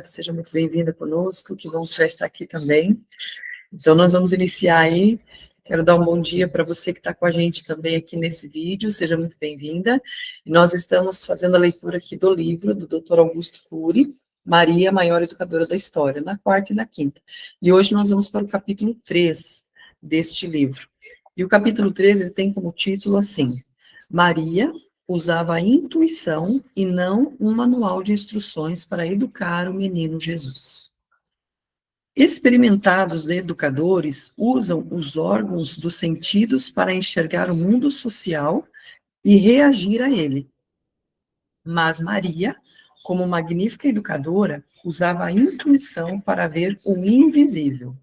Seja muito bem-vinda conosco, que bom que já está aqui também. Então, nós vamos iniciar aí. Quero dar um bom dia para você que está com a gente também aqui nesse vídeo, seja muito bem-vinda. Nós estamos fazendo a leitura aqui do livro do Dr. Augusto Cury, Maria, Maior Educadora da História, na quarta e na quinta. E hoje nós vamos para o capítulo 3 deste livro. E o capítulo 3 ele tem como título assim: Maria usava a intuição e não um manual de instruções para educar o menino Jesus. Experimentados educadores usam os órgãos dos sentidos para enxergar o mundo social e reagir a ele. Mas Maria, como magnífica educadora, usava a intuição para ver o invisível.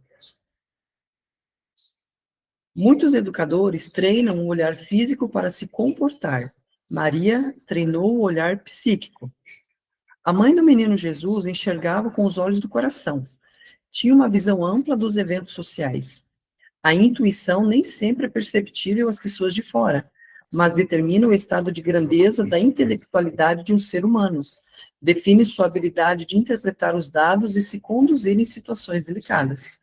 Muitos educadores treinam o olhar físico para se comportar. Maria treinou o olhar psíquico. A mãe do menino Jesus enxergava com os olhos do coração. Tinha uma visão ampla dos eventos sociais. A intuição nem sempre é perceptível às pessoas de fora, mas determina o estado de grandeza da intelectualidade de um ser humano. Define sua habilidade de interpretar os dados e se conduzir em situações delicadas.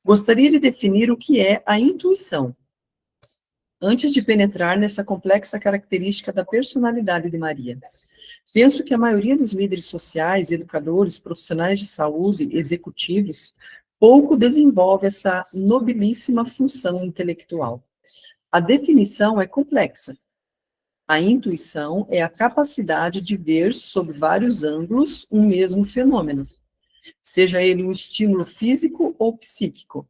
Gostaria de definir o que é a intuição. Antes de penetrar nessa complexa característica da personalidade de Maria, penso que a maioria dos líderes sociais, educadores, profissionais de saúde, executivos, pouco desenvolve essa nobilíssima função intelectual. A definição é complexa. A intuição é a capacidade de ver sob vários ângulos um mesmo fenômeno, seja ele um estímulo físico ou psíquico,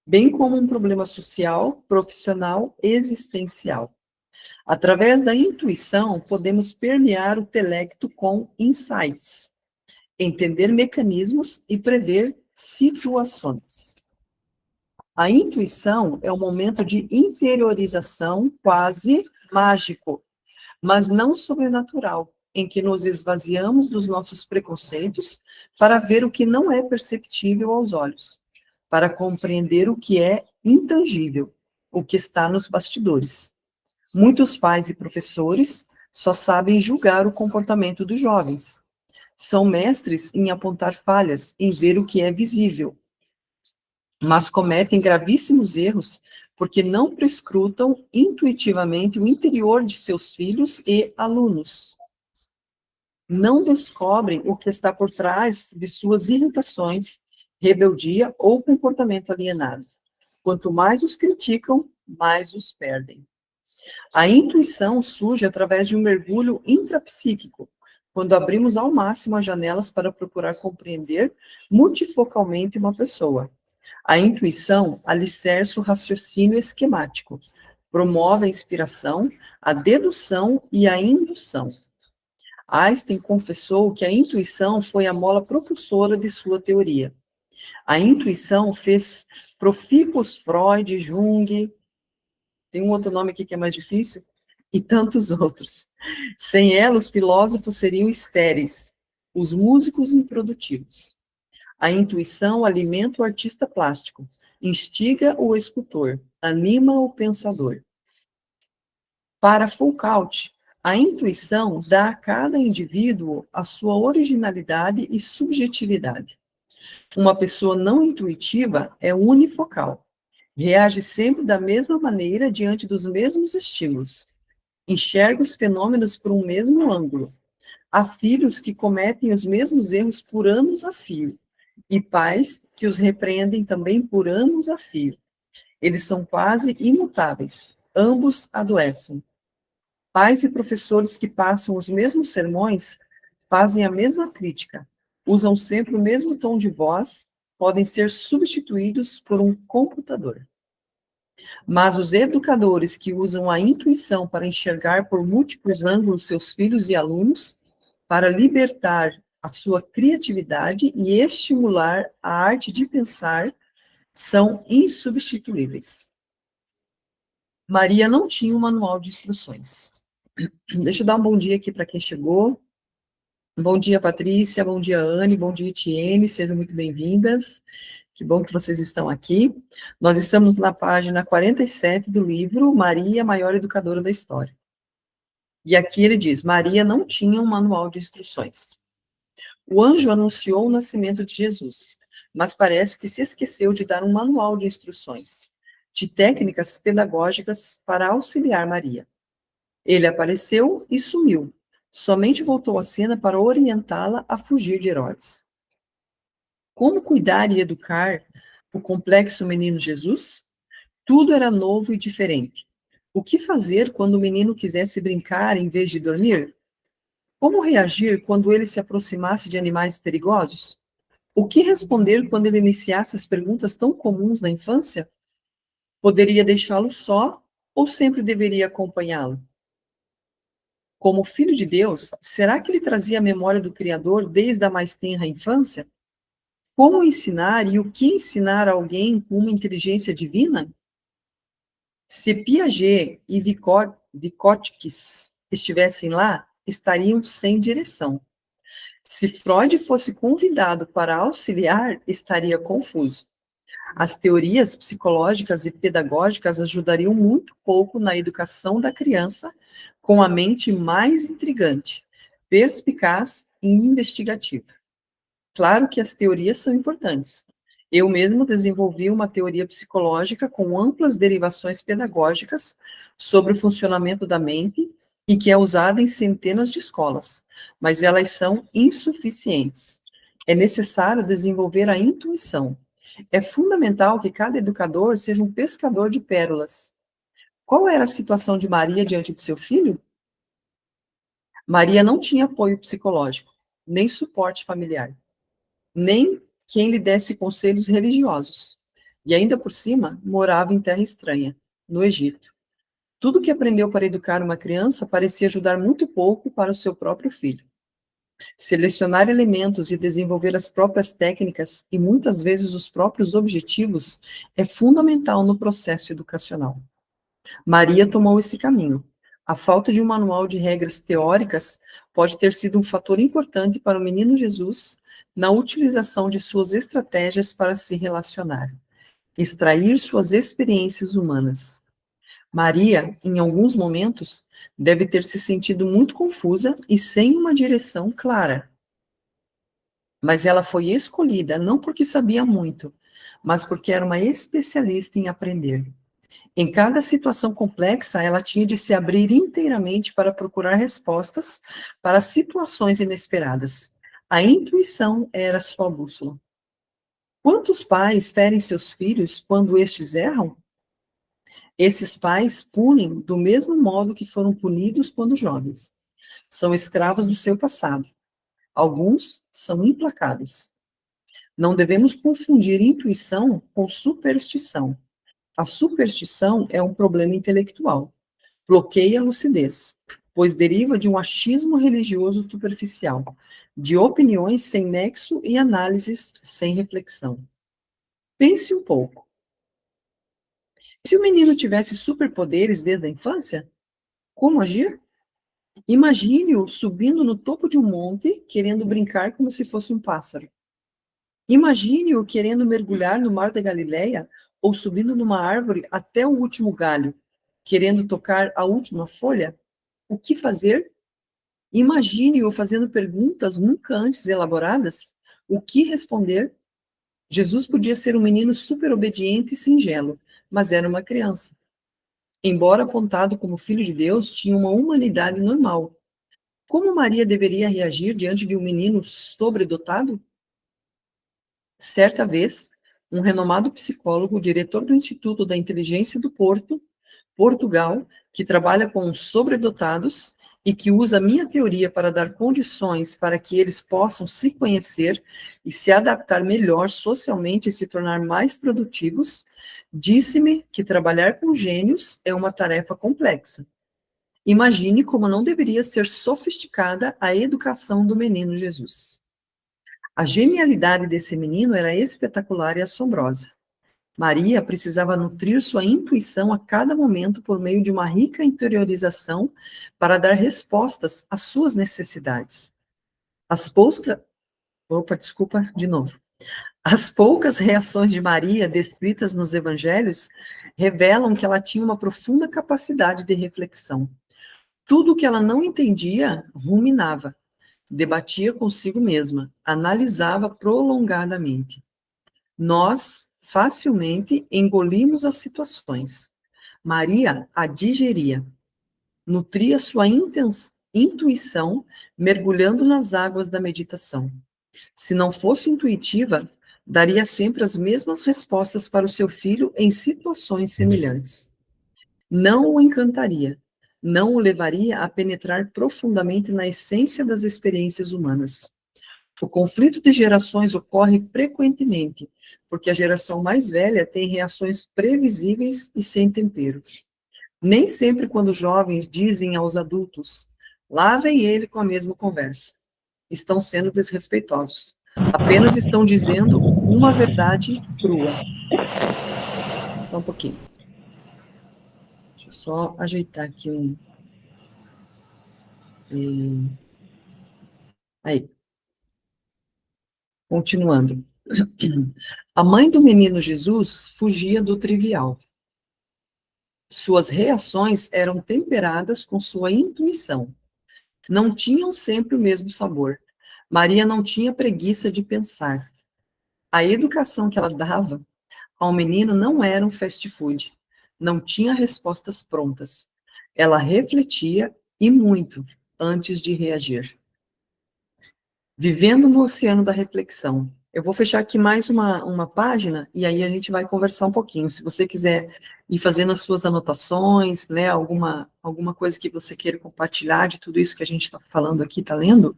bem como um problema social, profissional, existencial. Através da intuição, podemos permear o intelecto com insights, entender mecanismos e prever situações. A intuição é um momento de interiorização quase mágico, mas não sobrenatural, em que nos esvaziamos dos nossos preconceitos para ver o que não é perceptível aos olhos, para compreender o que é intangível, o que está nos bastidores. Muitos pais e professores só sabem julgar o comportamento dos jovens. São mestres em apontar falhas, em ver o que é visível, mas cometem gravíssimos erros porque não prescrutam intuitivamente o interior de seus filhos e alunos. Não descobrem o que está por trás de suas irritações, rebeldia ou comportamento alienado. Quanto mais os criticam, mais os perdem. A intuição surge através de um mergulho intrapsíquico, quando abrimos ao máximo as janelas para procurar compreender multifocalmente uma pessoa. A intuição alicerça o raciocínio esquemático, promove a inspiração, a dedução e a indução. Einstein confessou que a intuição foi a mola propulsora de sua teoria. A intuição fez profícuos Freud, Jung, tem um outro nome aqui que é mais difícil, e tantos outros. Sem ela, os filósofos seriam estéreis, os músicos improdutivos. A intuição alimenta o artista plástico, instiga o escultor, anima o pensador. Para Foucault, a intuição dá a cada indivíduo a sua originalidade e subjetividade. Uma pessoa não intuitiva é unifocal, reage sempre da mesma maneira diante dos mesmos estímulos, enxerga os fenômenos por um mesmo ângulo. Há filhos que cometem os mesmos erros por anos a fio, e pais que os repreendem também por anos a fio. Eles são quase imutáveis, ambos adoecem. Pais e professores que passam os mesmos sermões fazem a mesma crítica, usam sempre o mesmo tom de voz, podem ser substituídos por um computador. Mas os educadores que usam a intuição para enxergar por múltiplos ângulos seus filhos e alunos, para libertar a sua criatividade e estimular a arte de pensar, são insubstituíveis. Maria não tinha um manual de instruções. Deixa eu dar um bom dia aqui para quem chegou. Bom dia, Patrícia, bom dia, Anne, bom dia, Etienne, sejam muito bem-vindas. Que bom que vocês estão aqui. Nós estamos na página 47 do livro Maria, Maior Educadora da História. E aqui ele diz, Maria não tinha um manual de instruções. O anjo anunciou o nascimento de Jesus, mas parece que se esqueceu de dar um manual de instruções, de técnicas pedagógicas para auxiliar Maria. Ele apareceu e sumiu. Somente voltou à cena para orientá-la a fugir de Herodes. Como cuidar e educar o complexo menino Jesus? Tudo era novo e diferente. O que fazer quando o menino quisesse brincar em vez de dormir? Como reagir quando ele se aproximasse de animais perigosos? O que responder quando ele iniciasse as perguntas tão comuns na infância? Poderia deixá-lo só ou sempre deveria acompanhá-lo? Como filho de Deus, será que ele trazia a memória do Criador desde a mais tenra infância? Como ensinar e o que ensinar a alguém com uma inteligência divina? Se Piaget e Vygotsky estivessem lá, estariam sem direção. Se Freud fosse convidado para auxiliar, estaria confuso. As teorias psicológicas e pedagógicas ajudariam muito pouco na educação da criança com a mente mais intrigante, perspicaz e investigativa. Claro que as teorias são importantes. Eu mesmo desenvolvi uma teoria psicológica com amplas derivações pedagógicas sobre o funcionamento da mente e que é usada em centenas de escolas, mas elas são insuficientes. É necessário desenvolver a intuição. É fundamental que cada educador seja um pescador de pérolas. Qual era a situação de Maria diante de seu filho? Maria não tinha apoio psicológico, nem suporte familiar, nem quem lhe desse conselhos religiosos. E ainda por cima, morava em terra estranha, no Egito. Tudo que aprendeu para educar uma criança parecia ajudar muito pouco para o seu próprio filho. Selecionar elementos e desenvolver as próprias técnicas e muitas vezes os próprios objetivos é fundamental no processo educacional. Maria tomou esse caminho. A falta de um manual de regras teóricas pode ter sido um fator importante para o menino Jesus na utilização de suas estratégias para se relacionar, extrair suas experiências humanas. Maria, em alguns momentos, deve ter se sentido muito confusa e sem uma direção clara. Mas ela foi escolhida não porque sabia muito, mas porque era uma especialista em aprender. Em cada situação complexa, ela tinha de se abrir inteiramente para procurar respostas para situações inesperadas. A intuição era sua bússola. Quantos pais ferem seus filhos quando estes erram? Esses pais punem do mesmo modo que foram punidos quando jovens. São escravos do seu passado. Alguns são implacáveis. Não devemos confundir intuição com superstição. A superstição é um problema intelectual. Bloqueia a lucidez, pois deriva de um achismo religioso superficial, de opiniões sem nexo e análises sem reflexão. Pense um pouco. Se o menino tivesse superpoderes desde a infância, como agir? Imagine-o subindo no topo de um monte, querendo brincar como se fosse um pássaro. Imagine-o querendo mergulhar no mar da Galileia ou subindo numa árvore até o último galho, querendo tocar a última folha. O que fazer? Imagine-o fazendo perguntas nunca antes elaboradas. O que responder? Jesus podia ser um menino super obediente e singelo, mas era uma criança. Embora apontado como filho de Deus, tinha uma humanidade normal. Como Maria deveria reagir diante de um menino sobredotado? Certa vez, um renomado psicólogo, diretor do Instituto da Inteligência do Porto, Portugal, que trabalha com os sobredotados e que usa a minha teoria para dar condições para que eles possam se conhecer e se adaptar melhor socialmente e se tornar mais produtivos, disse-me que trabalhar com gênios é uma tarefa complexa. Imagine como não deveria ser sofisticada a educação do menino Jesus. A genialidade desse menino era espetacular e assombrosa. Maria precisava nutrir sua intuição a cada momento por meio de uma rica interiorização para dar respostas às suas necessidades. As poucas reações de Maria descritas nos evangelhos revelam que ela tinha uma profunda capacidade de reflexão. Tudo o que ela não entendia, ruminava. Debatia consigo mesma, analisava prolongadamente. Nós facilmente engolimos as situações. Maria a digeria, nutria sua intuição, mergulhando nas águas da meditação. Se não fosse intuitiva, daria sempre as mesmas respostas para o seu filho em situações semelhantes. Não o encantaria, não o levaria a penetrar profundamente na essência das experiências humanas. O conflito de gerações ocorre frequentemente, porque a geração mais velha tem reações previsíveis e sem tempero. Nem sempre quando os jovens dizem aos adultos, lá vem ele com a mesma conversa, estão sendo desrespeitosos. Apenas estão dizendo uma verdade crua. Só um pouquinho. Deixa eu só ajeitar aqui um... Aí. Continuando. A mãe do menino Jesus fugia do trivial. Suas reações eram temperadas com sua intuição. Não tinham sempre o mesmo sabor. Maria não tinha preguiça de pensar. A educação que ela dava ao menino não era um fast food. Não tinha respostas prontas. Ela refletia, e muito, antes de reagir. Vivendo no oceano da reflexão. Eu vou fechar aqui mais uma página, e aí a gente vai conversar um pouquinho. Se você quiser ir fazendo as suas anotações, né, alguma coisa que você queira compartilhar de tudo isso que a gente está falando aqui, está lendo,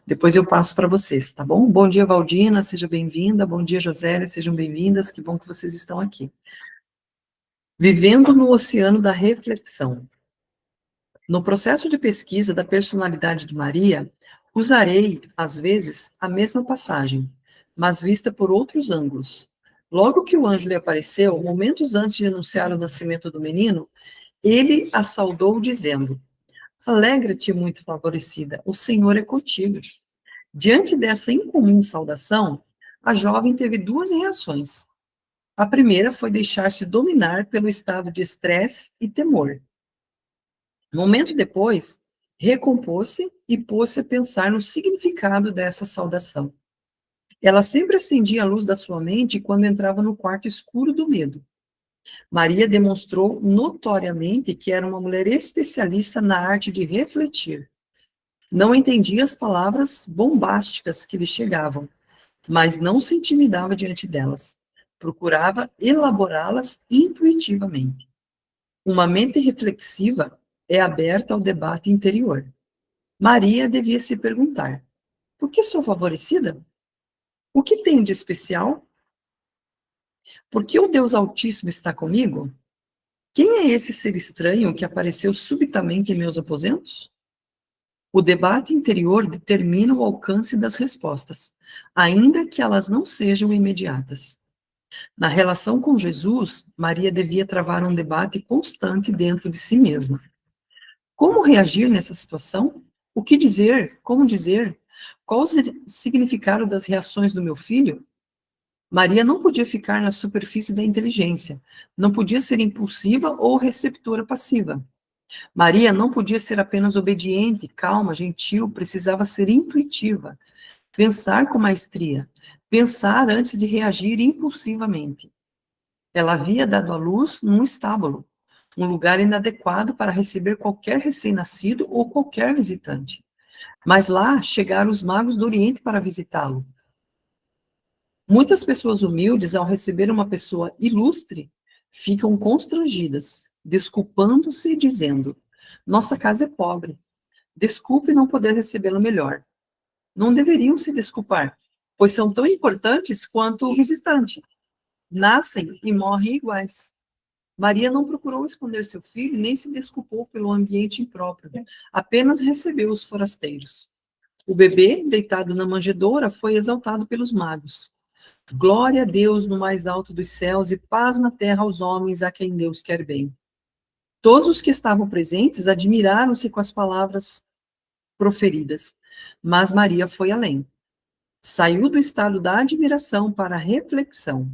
depois eu passo para vocês, tá bom? Bom dia, Valdina, seja bem-vinda. Bom dia, Josélia, sejam bem-vindas. Que bom que vocês estão aqui. Vivendo no oceano da reflexão. No processo de pesquisa da personalidade de Maria, usarei, às vezes, a mesma passagem, mas vista por outros ângulos. Logo que o anjo lhe apareceu, momentos antes de anunciar o nascimento do menino, ele a saudou dizendo: Alegra-te, muito favorecida, o Senhor é contigo. Diante dessa incomum saudação, a jovem teve duas reações. A primeira foi deixar-se dominar pelo estado de estresse e temor. Momento depois, recompôs-se e pôs-se a pensar no significado dessa saudação. Ela sempre acendia a luz da sua mente quando entrava no quarto escuro do medo. Maria demonstrou notoriamente que era uma mulher especialista na arte de refletir. Não entendia as palavras bombásticas que lhe chegavam, mas não se intimidava diante delas. Procurava elaborá-las intuitivamente. Uma mente reflexiva é aberta ao debate interior. Maria devia se perguntar: por que sou favorecida? O que tenho de especial? Por que o Deus Altíssimo está comigo? Quem é esse ser estranho que apareceu subitamente em meus aposentos? O debate interior determina o alcance das respostas, ainda que elas não sejam imediatas. Na relação com Jesus, Maria devia travar um debate constante dentro de si mesma. Como reagir nessa situação? O que dizer? Como dizer? Qual o significado das reações do meu filho? Maria não podia ficar na superfície da inteligência, não podia ser impulsiva ou receptora passiva. Maria não podia ser apenas obediente, calma, gentil, precisava ser intuitiva, pensar com maestria, pensar antes de reagir impulsivamente. Ela havia dado à luz num estábulo, um lugar inadequado para receber qualquer recém-nascido ou qualquer visitante. Mas lá chegaram os magos do Oriente para visitá-lo. Muitas pessoas humildes, ao receber uma pessoa ilustre, ficam constrangidas, desculpando-se e dizendo: nossa casa é pobre, desculpe não poder recebê-lo melhor. Não deveriam se desculpar, pois são tão importantes quanto o visitante. Nascem e morrem iguais. Maria não procurou esconder seu filho, nem se desculpou pelo ambiente impróprio, apenas recebeu os forasteiros. O bebê, deitado na manjedoura, foi exaltado pelos magos. Glória a Deus no mais alto dos céus e paz na terra aos homens a quem Deus quer bem. Todos os que estavam presentes admiraram-se com as palavras proferidas, mas Maria foi além. Saiu do estado da admiração para a reflexão.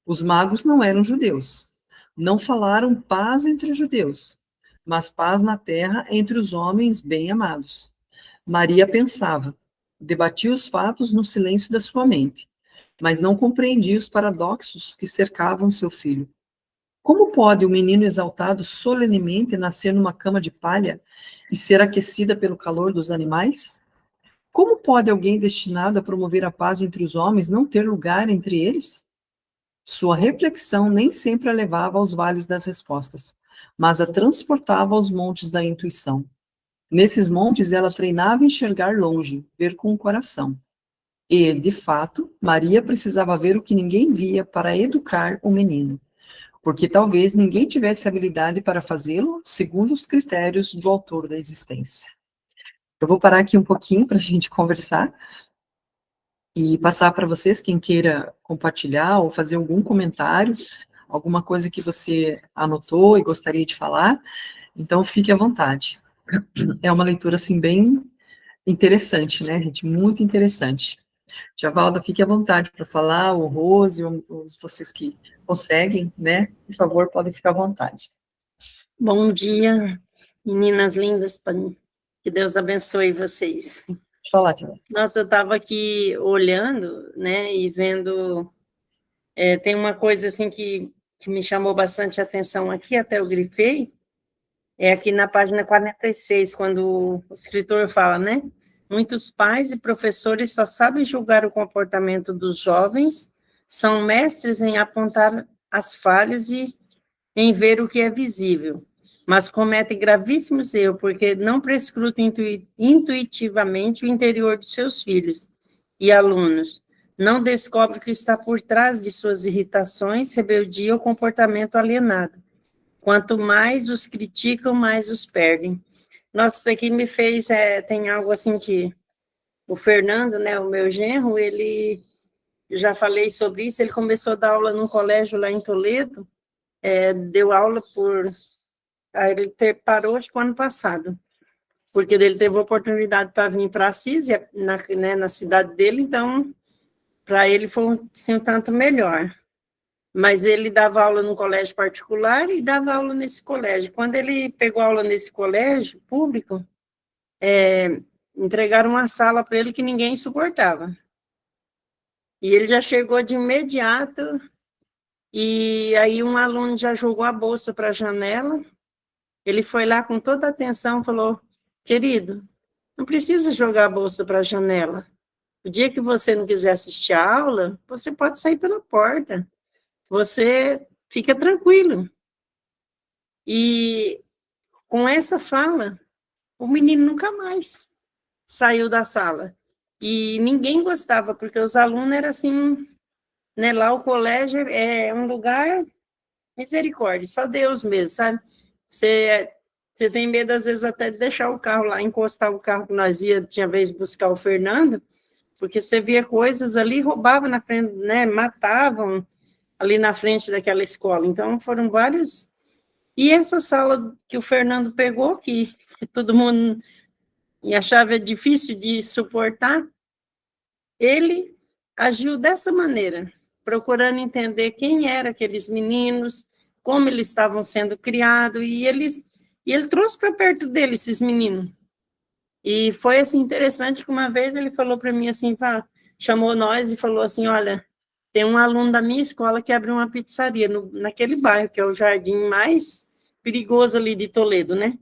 Os magos não eram judeus. Não falaram paz entre os judeus, mas paz na terra entre os homens bem-amados. Maria pensava, debatia os fatos no silêncio da sua mente, mas não compreendia os paradoxos que cercavam seu filho. Como pode o menino exaltado solenemente nascer numa cama de palha e ser aquecida pelo calor dos animais? Como pode alguém destinado a promover a paz entre os homens não ter lugar entre eles? Sua reflexão nem sempre a levava aos vales das respostas, mas a transportava aos montes da intuição. Nesses montes ela treinava a enxergar longe, ver com o coração. E, de fato, Maria precisava ver o que ninguém via para educar o menino, porque talvez ninguém tivesse habilidade para fazê-lo segundo os critérios do autor da existência. Eu vou parar aqui um pouquinho para a gente conversar e passar para vocês, quem queira compartilhar ou fazer algum comentário, alguma coisa que você anotou e gostaria de falar, então fique à vontade. É uma leitura, assim, bem interessante, né, gente? Muito interessante. Tia Valda, fique à vontade para falar, o Rose, vocês que conseguem, né, por favor, podem ficar à vontade. Bom dia, meninas lindas, que Deus abençoe vocês. Pode falar, Tia Valda. Nossa, eu estava aqui olhando, né, e vendo, tem uma coisa assim que me chamou bastante atenção aqui, até eu grifei, é aqui na página 46, quando o escritor fala, né, muitos pais e professores só sabem julgar o comportamento dos jovens, são mestres em apontar as falhas e em ver o que é visível, mas cometem gravíssimos erros porque não prescrutam intuitivamente o interior de seus filhos e alunos, não descobrem o que está por trás de suas irritações, rebeldia ou comportamento alienado. Quanto mais os criticam, mais os perdem. Nossa, isso aqui me fez, tem algo assim que o Fernando, né, o meu genro, ele, eu já falei sobre isso, ele começou a dar aula num colégio lá em Toledo, deu aula por... Aí ele parou, acho que o ano passado, porque ele teve a oportunidade para vir para Assis, na cidade dele, então, para ele foi assim, um tanto melhor. Mas ele dava aula num colégio particular e dava aula nesse colégio. Quando ele pegou aula nesse colégio público, entregaram uma sala para ele que ninguém suportava. E ele já chegou de imediato, e aí um aluno já jogou a bolsa para a janela. Ele foi lá com toda a atenção, falou, querido, não precisa jogar a bolsa para a janela. O dia que você não quiser assistir a aula, você pode sair pela porta. Você fica tranquilo. E com essa fala, o menino nunca mais saiu da sala. E ninguém gostava, porque os alunos eram assim, né, lá o colégio é um lugar misericórdia, só Deus mesmo, sabe? Você tem medo, às vezes, até de deixar o carro lá, encostar o carro que nós tinha vez buscar o Fernando, porque você via coisas ali, roubavam na frente, né, matavam ali na frente daquela escola. Então, foram vários... E essa sala que o Fernando pegou, que todo mundo achava difícil de suportar, ele agiu dessa maneira, procurando entender quem eram aqueles meninos, como eles estavam sendo criados, e ele trouxe para perto dele esses meninos. E foi assim interessante que uma vez ele falou para mim assim, chamou nós e falou assim, olha, tem um aluno da minha escola que abriu uma pizzaria naquele bairro, que é o jardim mais perigoso ali de Toledo, né?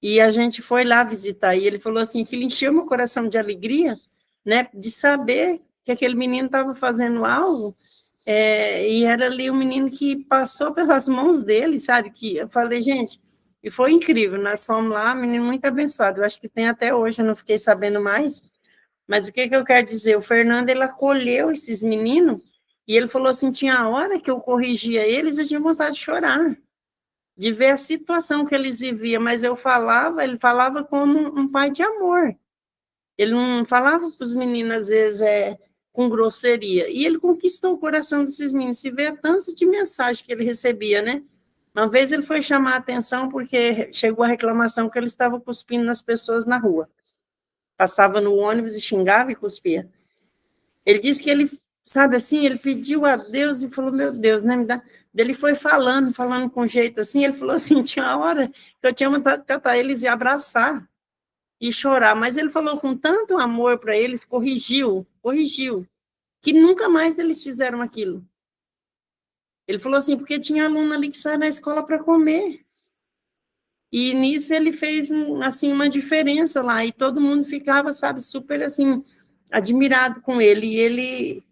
E a gente foi lá visitar, e ele falou assim, que ele encheu meu coração de alegria, né, de saber que aquele menino estava fazendo algo, e era ali um menino que passou pelas mãos dele, sabe, que eu falei, gente, e foi incrível, nós fomos lá, menino muito abençoado, eu acho que tem até hoje, eu não fiquei sabendo mais, mas o que eu quero dizer, o Fernando, ele acolheu esses meninos, e ele falou assim, tinha a hora que eu corrigia eles, eu tinha vontade de chorar, de ver a situação que eles viviam, mas ele falava como um pai de amor. Ele não falava para os meninos, às vezes, com grosseria. E ele conquistou o coração desses meninos. Se vê tanto de mensagem que ele recebia, né? Uma vez ele foi chamar a atenção porque chegou a reclamação que ele estava cuspindo nas pessoas na rua. Passava no ônibus e xingava e cuspia. Ele disse que ele, sabe assim, ele pediu a Deus e falou, meu Deus, né, me dá... Ele foi falando com jeito assim, ele falou assim, tinha uma hora que eu tinha vontade de catar eles e abraçar. e chorar, mas ele falou com tanto amor para eles, corrigiu, que nunca mais eles fizeram aquilo. Ele falou assim, porque tinha aluno ali que só ia na escola para comer. E nisso ele fez, assim, uma diferença lá, e todo mundo ficava, sabe, super, assim, admirado com ele,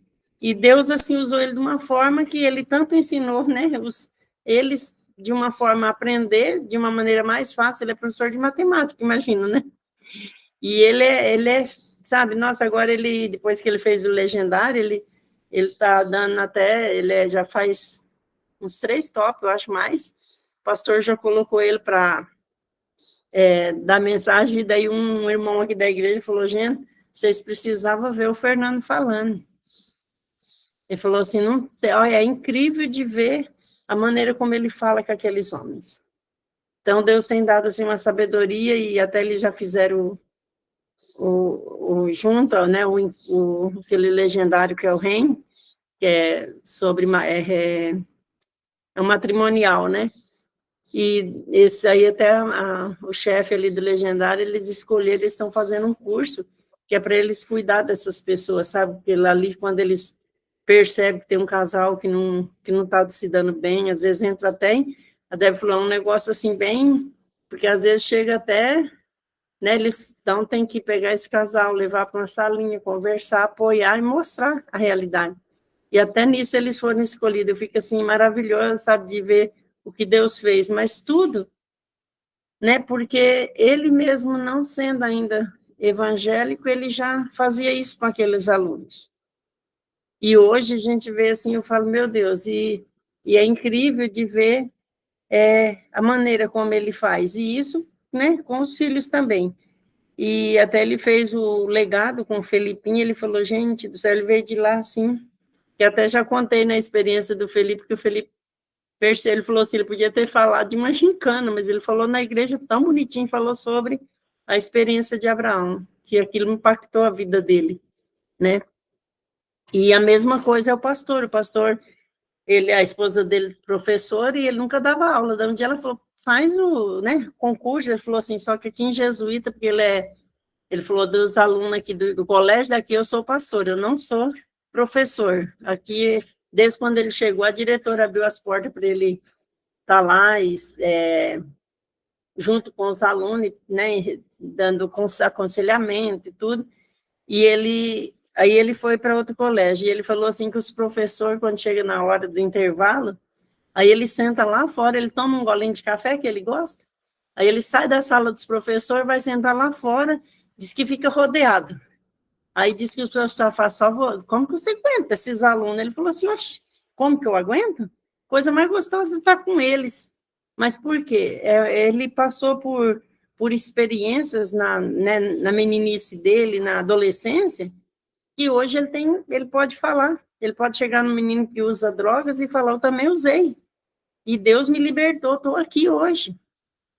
e Deus, assim, usou ele de uma forma que ele tanto ensinou, né, eles, de uma forma a aprender, de uma maneira mais fácil. Ele é professor de matemática, imagino, né, e ele é, sabe, nossa, agora ele, depois que ele fez o legendário, ele tá dando até, já faz uns 3 top, eu acho mais, o pastor já colocou ele para dar mensagem, e daí um irmão aqui da igreja falou, gente, vocês precisavam ver o Fernando falando. Ele falou assim, não, olha, é incrível de ver a maneira como ele fala com aqueles homens. Então, Deus tem dado, assim, uma sabedoria, e até eles já fizeram junto, né, aquele legendário que é o REM, que é sobre, é um matrimonial, né, e esse aí até o chefe ali do legendário, eles escolheram, eles estão fazendo um curso, que é para eles cuidar dessas pessoas, sabe, porque ali, quando eles percebem que tem um casal que não está se dando bem, às vezes entra até, a Débora falou, um negócio assim bem, porque às vezes chega até, né, eles então tem que pegar esse casal, levar para uma salinha, conversar, apoiar e mostrar a realidade. E até nisso eles foram escolhidos. Eu fico assim, maravilhosa, sabe, de ver o que Deus fez, mas tudo, né, porque ele mesmo, não sendo ainda evangélico, ele já fazia isso com aqueles alunos. E hoje a gente vê assim, eu falo, meu Deus, e é incrível de ver a maneira como ele faz, e isso, né, com os filhos também. E até ele fez o legado com o Felipinho, ele falou, gente do céu, ele veio de lá assim, que até já contei na experiência do Felipe, que o Felipe, ele falou assim, ele podia ter falado de uma gincana, mas ele falou na igreja tão bonitinho, falou sobre a experiência de Abraão, que aquilo impactou a vida dele, né? E a mesma coisa é o pastor, a esposa dele, professora, e ele nunca dava aula. Daí um dia ela falou, faz o, né, concurso. Ele falou assim, só que aqui em Jesuíta, porque ele falou dos alunos aqui do colégio, daqui eu sou pastor, eu não sou professor. Aqui, desde quando ele chegou, a diretora abriu as portas para ele estar lá, junto com os alunos, né, dando aconselhamento e tudo. E aí ele foi para outro colégio, e ele falou assim que os professores, quando chega na hora do intervalo, aí ele senta lá fora, ele toma um golinho de café, que ele gosta, aí ele sai da sala dos professores, vai sentar lá fora, diz que fica rodeado. Aí diz que os professores falam, só como que você aguenta esses alunos? Ele falou assim, oxe, como que eu aguento? Coisa mais gostosa de estar com eles. Mas por quê? Ele passou por experiências né, na meninice dele, na adolescência, que hoje ele pode falar, ele pode chegar no menino que usa drogas e falar, eu também usei, e Deus me libertou, estou aqui hoje,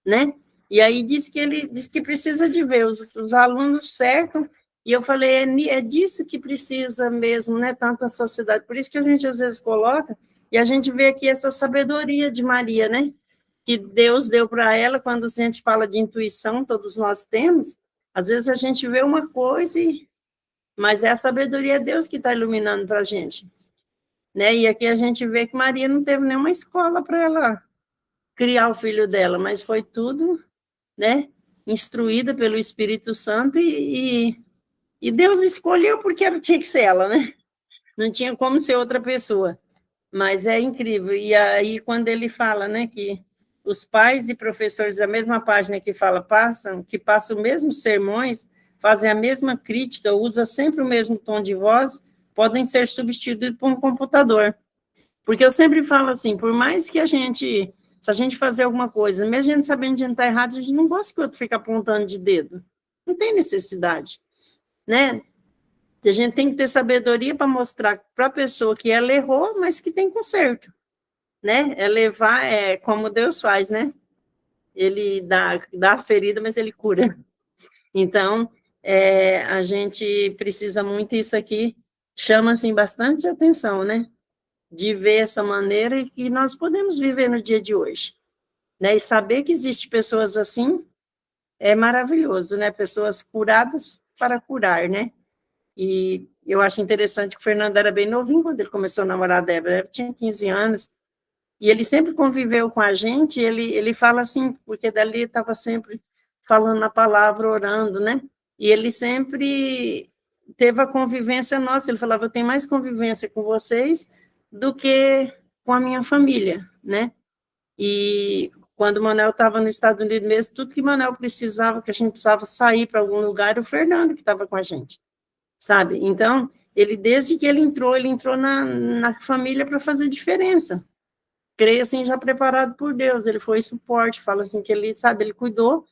né? E aí ele diz que precisa de ver os alunos certos, e eu falei, é disso que precisa mesmo, né, tanto a sociedade, por isso que a gente às vezes coloca, e a gente vê aqui essa sabedoria de Maria, né, que Deus deu para ela, quando a gente fala de intuição, todos nós temos, às vezes a gente vê uma coisa, mas é a sabedoria de Deus que está iluminando para a gente, né, e aqui a gente vê que Maria não teve nenhuma escola para ela criar o filho dela, mas foi tudo, né, instruída pelo Espírito Santo, e Deus escolheu porque tinha que ser ela, né? Não tinha como ser outra pessoa. Mas é incrível. E aí, quando ele fala, né, que os pais e professores da mesma página que passam os mesmos sermões, fazem a mesma crítica, usa sempre o mesmo tom de voz, podem ser substituídos por um computador. Porque eu sempre falo assim, por mais que se a gente fazer alguma coisa, mesmo a gente sabendo que a gente está errado, a gente não gosta que o outro fique apontando de dedo. Não tem necessidade, né? A gente tem que ter sabedoria para mostrar para a pessoa que ela errou, mas que tem conserto, né? É levar, como Deus faz, né? Ele dá a ferida, mas ele cura. Então, a gente precisa muito, isso aqui chama, assim, bastante atenção, né? De ver essa maneira e que nós podemos viver no dia de hoje, né? E saber que existem pessoas assim, é maravilhoso, né? Pessoas curadas para curar, né? E eu acho interessante que o Fernando era bem novinho quando ele começou a namorar a Débora, ele tinha 15 anos, e ele sempre conviveu com a gente, ele fala assim, porque dali estava sempre falando a palavra, orando, né? E ele sempre teve a convivência nossa, ele falava, eu tenho mais convivência com vocês do que com a minha família, né? E quando o Manuel estava nos Estados Unidos mesmo, tudo que o Manuel precisava, que a gente precisava sair para algum lugar, era o Fernando que estava com a gente, sabe? Então, desde que ele entrou na família para fazer diferença. Creio assim, já preparado por Deus, ele foi suporte, fala assim, que ele, sabe, ele cuidou,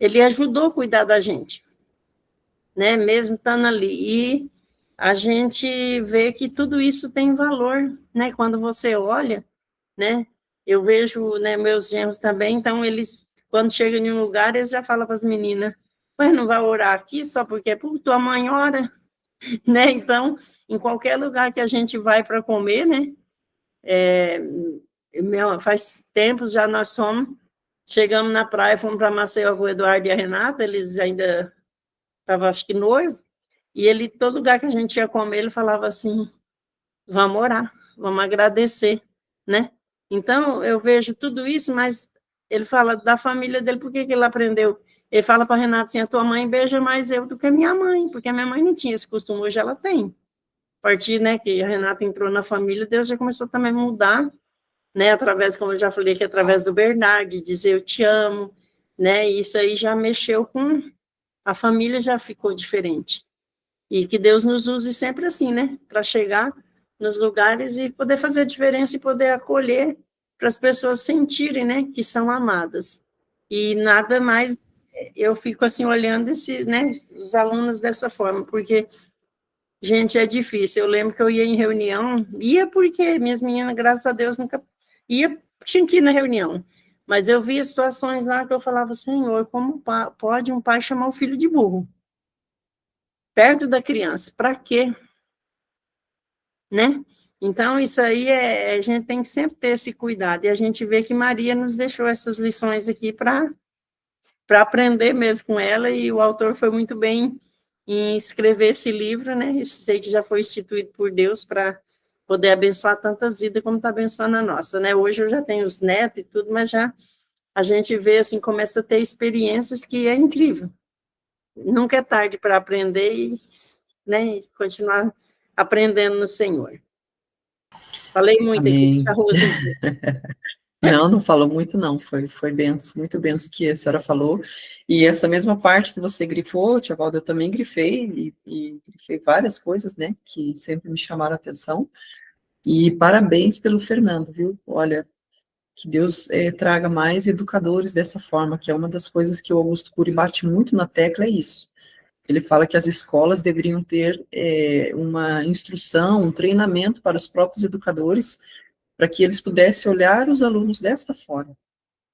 ele ajudou a cuidar da gente, né, mesmo estando ali, e a gente vê que tudo isso tem valor, né, quando você olha, né, eu vejo, né, meus genros também, então eles, quando chegam em um lugar, eles já falam para as meninas, mas não vai orar aqui só porque por tua mãe ora, né, então, em qualquer lugar que a gente vai para comer, né, faz tempos já nós chegamos na praia, fomos para Maceió com o Eduardo e a Renata, eles ainda estavam, acho que, noivos, e ele, todo lugar que a gente ia comer, ele falava assim, vamos orar, vamos agradecer, né? Então, eu vejo tudo isso, mas ele fala da família dele, por que ele aprendeu? Ele fala para a Renata assim, a tua mãe beija mais eu do que a minha mãe, porque a minha mãe não tinha esse costume, hoje ela tem. A partir, né, que a Renata entrou na família, Deus já começou também a mudar, né, através, como eu já falei, que através do Bernardo, de dizer eu te amo, né, isso aí já mexeu com, a família já ficou diferente. E que Deus nos use sempre assim, né, para chegar nos lugares e poder fazer a diferença e poder acolher para as pessoas sentirem, né, que são amadas. E nada mais, eu fico assim olhando né, os alunos dessa forma, porque, gente, é difícil. Eu lembro que eu ia em reunião, ia porque minhas meninas, graças a Deus, nunca ia, tinha que ir na reunião. Mas eu via situações lá que eu falava, Senhor, como pode um pai chamar o filho de burro? Perto da criança, para quê? Né? Então, isso aí a gente tem que sempre ter esse cuidado, e a gente vê que Maria nos deixou essas lições aqui para aprender mesmo com ela, e o autor foi muito bem em escrever esse livro, né? Eu sei que já foi instituído por Deus para poder abençoar tantas vidas como está abençoando a nossa, né? Hoje eu já tenho os netos e tudo, mas já a gente vê, assim, começa a ter experiências que é incrível. Nunca é tarde para aprender e, né, continuar aprendendo no Senhor. Falei muito aqui, Amém. deixa a Rose. Não, não falou muito, não. Foi benção, muito benção que a senhora falou. E essa mesma parte que você grifou, tia Valda, eu também grifei, e grifei várias coisas, né, que sempre me chamaram a atenção. E parabéns pelo Fernando, viu? Olha, que Deus traga mais educadores dessa forma, que é uma das coisas que o Augusto Cury bate muito na tecla, é isso. Ele fala que as escolas deveriam ter uma instrução, um treinamento para os próprios educadores, para que eles pudessem olhar os alunos desta forma,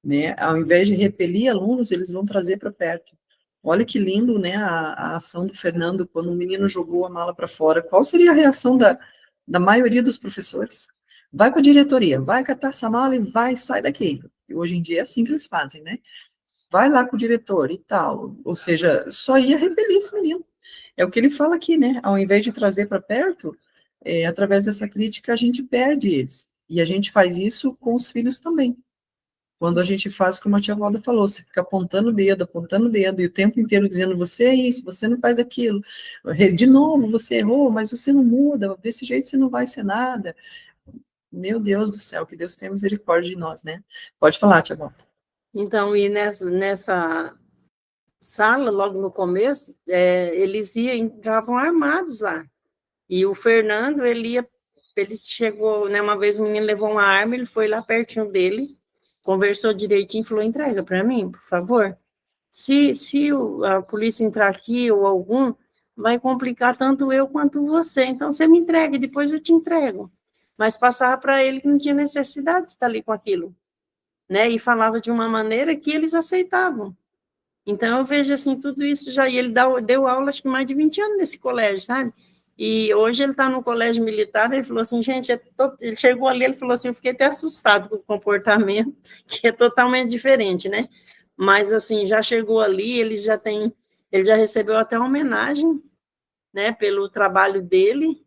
né? Ao invés de repelir alunos, eles vão trazer para perto. Olha que lindo, né, a ação do Fernando, quando o menino jogou a mala para fora. Qual seria a reação da maioria dos professores? Vai para a diretoria, vai catar essa mala e vai, sai daqui. E hoje em dia é assim que eles fazem, né? Vai lá com o diretor e tal. Ou seja, só ia repelir esse menino. É o que ele fala aqui, né? Ao invés de trazer para perto, através dessa crítica, a gente perde eles. E a gente faz isso com os filhos também. Quando a gente faz como a tia Valda falou, você fica apontando o dedo, e o tempo inteiro dizendo, você é isso, você não faz aquilo. De novo, você errou, mas você não muda, desse jeito você não vai ser nada. Meu Deus do céu, que Deus tenha misericórdia de nós, né? Pode falar, tia Valda. Então, e nessa sala, logo no começo, eles entravam armados lá. E o Fernando, ele chegou, né, uma vez o menino levou uma arma, ele foi lá pertinho dele, conversou direitinho e falou, entrega para mim, por favor. Se a polícia entrar aqui ou algum, vai complicar tanto eu quanto você, então você me entrega, depois eu te entrego. Mas passava para ele que não tinha necessidade de estar ali com aquilo, né? E falava de uma maneira que eles aceitavam. Então, eu vejo, assim, tudo isso já, e ele deu aula, acho que mais de 20 anos nesse colégio, sabe? E hoje ele está no colégio militar, ele falou assim, gente, ele chegou ali, ele falou assim, eu fiquei até assustado com o comportamento, que é totalmente diferente, né? mas, assim, já chegou ali, ele já recebeu até uma homenagem, né, pelo trabalho dele,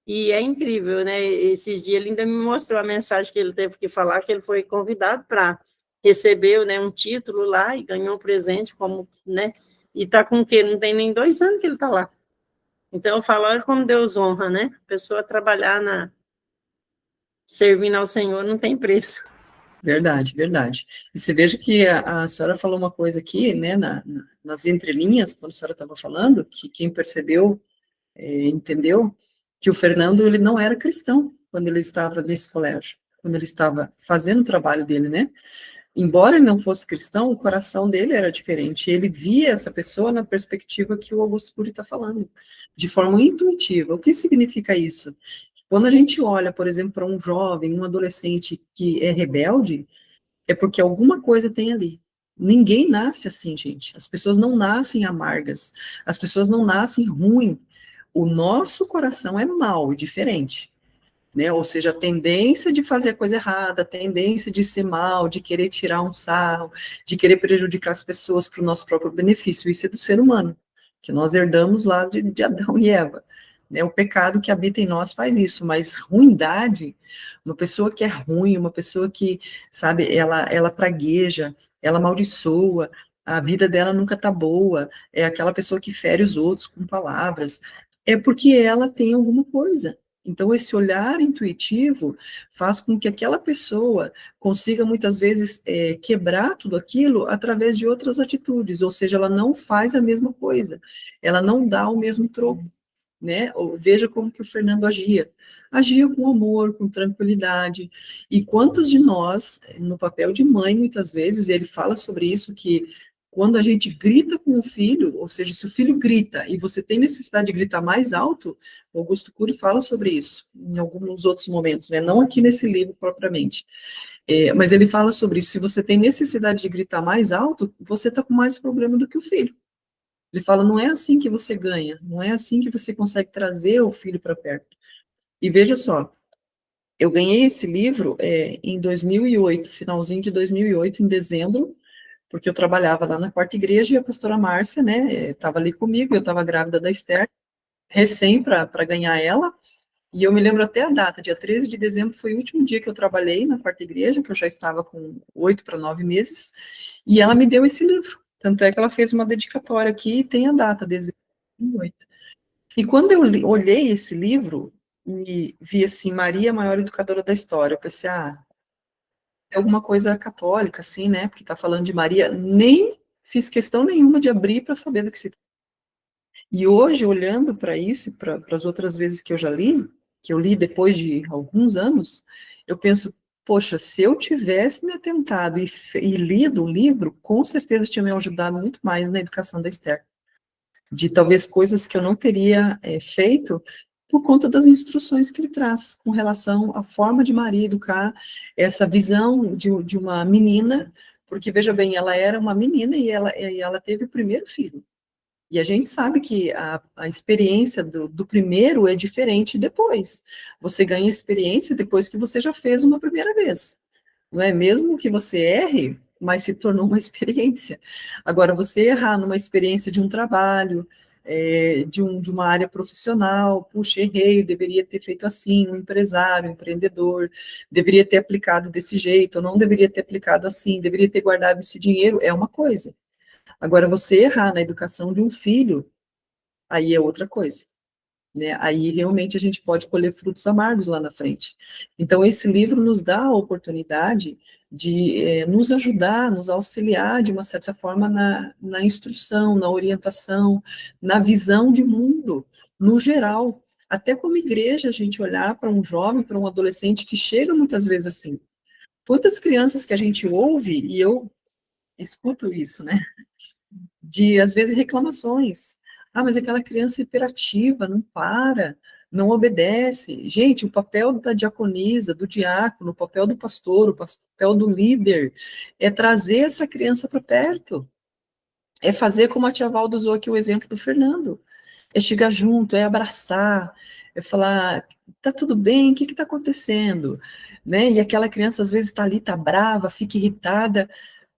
e é incrível, né? Esses dias ele ainda me mostrou a mensagem que ele teve que falar, que ele foi convidado para receber, né, um título lá e ganhou um presente, como, né? E está com o quê? Não tem nem 2 anos que ele está lá. Então, eu falo, olha como Deus honra, né? A pessoa trabalhar servindo ao Senhor não tem preço. Verdade, verdade. E você veja que a senhora falou uma coisa aqui, né, nas entrelinhas, quando a senhora estava falando, que quem percebeu, entendeu, que o Fernando, ele não era cristão quando ele estava nesse colégio, quando ele estava fazendo o trabalho dele, né? Embora ele não fosse cristão, o coração dele era diferente. Ele via essa pessoa na perspectiva que o Augusto Cury está falando, de forma intuitiva. O que significa isso? Quando a gente olha, por exemplo, para um jovem, um adolescente que é rebelde, é porque alguma coisa tem ali. Ninguém nasce assim, gente. As pessoas não nascem amargas. As pessoas não nascem ruim. O nosso coração é mau e diferente, né? Ou seja, a tendência de fazer a coisa errada, a tendência de ser mal, de querer tirar um sarro, de querer prejudicar as pessoas para o nosso próprio benefício. Isso é do ser humano, que nós herdamos lá de Adão e Eva. Né? O pecado que habita em nós faz isso, mas ruindade, uma pessoa que é ruim, uma pessoa que, sabe, ela pragueja, ela amaldiçoa, a vida dela nunca tá boa, é aquela pessoa que fere os outros com palavras, é porque ela tem alguma coisa. Então, esse olhar intuitivo faz com que aquela pessoa consiga, muitas vezes, quebrar tudo aquilo através de outras atitudes, ou seja, ela não faz a mesma coisa, ela não dá o mesmo troco, né? Veja como que o Fernando agia com amor, com tranquilidade, e quantos de nós, no papel de mãe, muitas vezes, ele fala sobre isso, que quando a gente grita com o filho, ou seja, se o filho grita e você tem necessidade de gritar mais alto, o Augusto Cury fala sobre isso em alguns outros momentos, né? Não aqui nesse livro propriamente, mas ele fala sobre isso. Se você tem necessidade de gritar mais alto, você está com mais problema do que o filho. Ele fala, não é assim que você ganha, não é assim que você consegue trazer o filho para perto. E veja só, eu ganhei esse livro em 2008, finalzinho de 2008, em dezembro, porque eu trabalhava lá na Quarta Igreja e a pastora Márcia, né, estava ali comigo, eu estava grávida da Esther, recém para ganhar ela, e eu me lembro até a data, dia 13 de dezembro foi o último dia que eu trabalhei na Quarta Igreja, que eu já estava com 8 para 9 meses, e ela me deu esse livro. Tanto é que ela fez uma dedicatória aqui e tem a data, dezembro de 2008. E quando eu olhei esse livro e vi assim, Maria, a maior educadora da história, eu pensei, é alguma coisa católica, assim, né? Porque tá falando de Maria, nem fiz questão nenhuma de abrir para saber do que se trata. E hoje, olhando para isso, para as outras vezes que eu já li, que eu li depois de alguns anos, eu penso, poxa, se eu tivesse me atentado e lido o livro, com certeza tinha me ajudado muito mais na educação da Esther. De talvez coisas que eu não teria feito por conta das instruções que ele traz com relação à forma de Maria educar, essa visão de uma menina, porque, veja bem, ela era uma menina e ela teve o primeiro filho. E a gente sabe que a experiência do primeiro é diferente depois. Você ganha experiência depois que você já fez uma primeira vez. Não é mesmo que você erre, mas se tornou uma experiência. Agora, você errar numa experiência de um trabalho, de uma área profissional, puxa, errei, deveria ter feito assim, um empresário, um empreendedor, deveria ter aplicado desse jeito, ou não deveria ter aplicado assim, deveria ter guardado esse dinheiro, é uma coisa. Agora, você errar na educação de um filho, aí é outra coisa. Né? Aí realmente a gente pode colher frutos amargos lá na frente. Então, esse livro nos dá a oportunidade de nos ajudar, nos auxiliar, de uma certa forma, na instrução, na orientação, na visão de mundo, no geral. Até como igreja, a gente olhar para um jovem, para um adolescente que chega muitas vezes assim. Quantas crianças que a gente ouve, e eu escuto isso, né? De, às vezes, reclamações. Mas aquela criança hiperativa, não para, não obedece. Gente, o papel da diaconisa, do diácono, o papel do pastor, o papel do líder, é trazer essa criança para perto. É fazer como a tia Valda usou aqui o exemplo do Fernando. É chegar junto, é abraçar, é falar, tá tudo bem, o que está acontecendo? Né? E aquela criança, às vezes, está ali, está brava, fica irritada.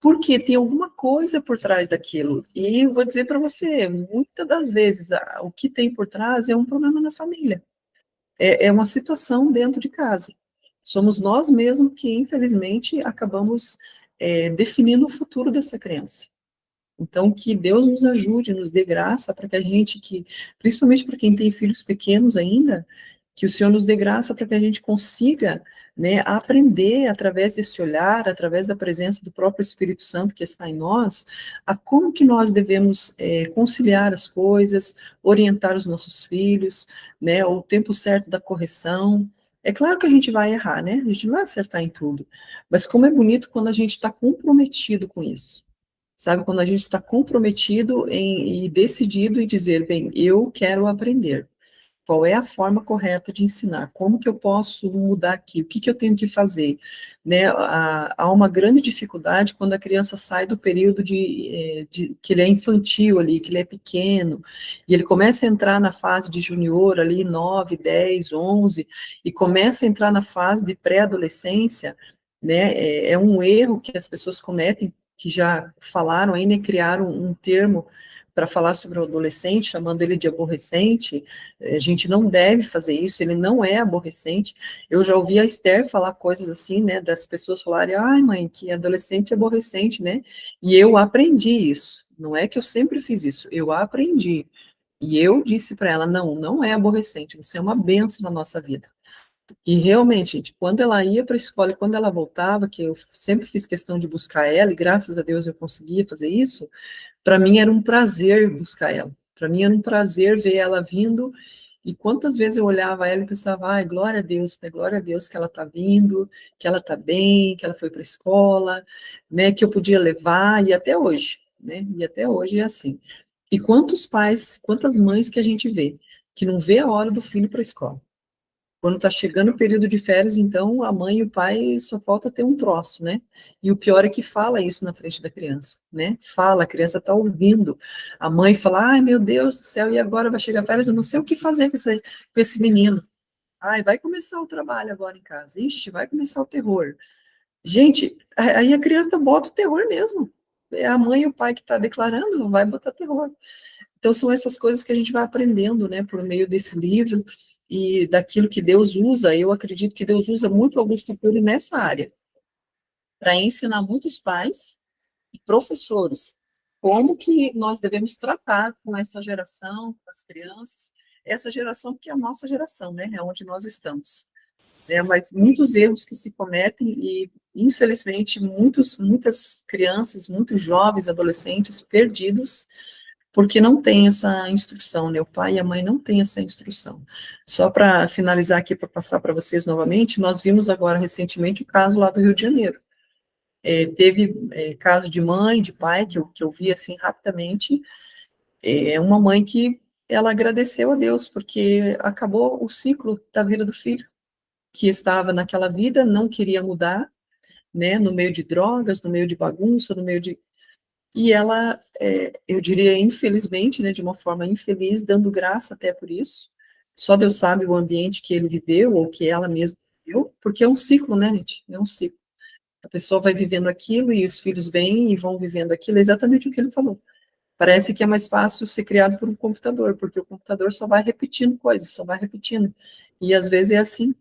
porque tem alguma coisa por trás daquilo. E eu vou dizer para você, muitas das vezes, o que tem por trás é um problema na família. É uma situação dentro de casa. Somos nós mesmos que, infelizmente, acabamos definindo o futuro dessa criança. Então, que Deus nos ajude, nos dê graça para que a gente, principalmente para quem tem filhos pequenos ainda, que o Senhor nos dê graça para que a gente consiga, né, aprender através desse olhar, através da presença do próprio Espírito Santo que está em nós, a como que nós devemos conciliar as coisas, orientar os nossos filhos, né, o tempo certo da correção. É claro que a gente vai errar, né? A gente não vai acertar em tudo, mas como é bonito quando a gente está comprometido com isso. Sabe, quando a gente está comprometido e decidido em dizer, bem, eu quero aprender. Qual é a forma correta de ensinar? Como que eu posso mudar aqui? O que que eu tenho que fazer? Né, há uma grande dificuldade quando a criança sai do período que ele é infantil ali, que ele é pequeno, e ele começa a entrar na fase de junior ali, 9, 10, 11, e começa a entrar na fase de pré-adolescência, né, é um erro que as pessoas cometem, que já falaram aí, né, criaram um termo para falar sobre o adolescente, chamando ele de aborrecente. A gente não deve fazer isso, ele não é aborrecente. Eu já ouvi a Esther falar coisas assim, né, das pessoas falarem, ai mãe, que adolescente é aborrecente, né, e eu aprendi isso, não é que eu sempre fiz isso, eu aprendi, e eu disse para ela, não, não é aborrecente, você é uma bênção na nossa vida. E realmente, gente, quando ela ia para a escola e quando ela voltava, que eu sempre fiz questão de buscar ela, e graças a Deus eu conseguia fazer isso, para mim era um prazer buscar ela. Para mim era um prazer ver ela vindo, e quantas vezes eu olhava ela e pensava, ai, glória a Deus que ela está vindo, que ela está bem, que ela foi para a escola, né, que eu podia levar, e até hoje, né, e até hoje é assim. E quantos pais, quantas mães que a gente vê, que não vê a hora do filho para a escola. Quando está chegando o período de férias, então a mãe e o pai só falta ter um troço, né? E o pior é que fala isso na frente da criança, né? Fala, a criança está ouvindo. A mãe fala, ai meu Deus do céu, e agora vai chegar férias, eu não sei o que fazer com esse menino. Ai, vai começar o trabalho agora em casa. Ixi, vai começar o terror. Gente, aí a criança bota o terror mesmo. É a mãe e o pai que está declarando, não vai botar terror. Então, são essas coisas que a gente vai aprendendo, né, por meio desse livro e daquilo que Deus usa. Eu acredito que Deus usa muito Augusto Cury nessa área, para ensinar muitos pais e professores como que nós devemos tratar com essa geração, com as crianças, essa geração que é a nossa geração, né, é onde nós estamos. Mas muitos erros que se cometem e, infelizmente, muitas crianças, muitos jovens, adolescentes perdidos porque não tem essa instrução, né? O pai e a mãe não têm essa instrução. Só para finalizar aqui, para passar para vocês novamente, nós vimos agora recentemente o caso lá do Rio de Janeiro. Teve caso de mãe, de pai, que eu vi assim rapidamente, uma mãe que ela agradeceu a Deus, porque acabou o ciclo da vida do filho, que estava naquela vida, não queria mudar, né, no meio de drogas, no meio de bagunça, no meio de e ela, eu diria, infelizmente, né, de uma forma infeliz, dando graça até por isso. Só Deus sabe o ambiente que ele viveu, ou que ela mesma viveu, porque é um ciclo, né, gente? É um ciclo. A pessoa vai vivendo aquilo e os filhos vêm e vão vivendo aquilo, é exatamente o que ele falou. Parece que é mais fácil ser criado por um computador, porque o computador só vai repetindo coisas, só vai repetindo. E às vezes é assim,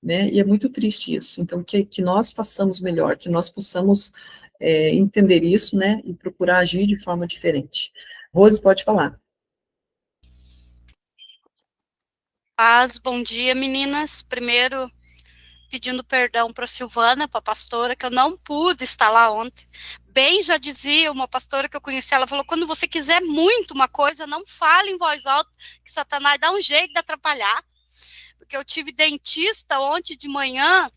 né? E é muito triste isso. Então, que nós façamos melhor, que nós possamos entender isso, né? E procurar agir de forma diferente. Rose, pode falar. Paz, bom dia, meninas. Primeiro, pedindo perdão para a Silvana, para a pastora, que eu não pude estar lá ontem. Bem, já dizia uma pastora que eu conheci, ela falou, quando você quiser muito uma coisa, não fale em voz alta, que Satanás dá um jeito de atrapalhar. Porque eu tive dentista ontem de manhã,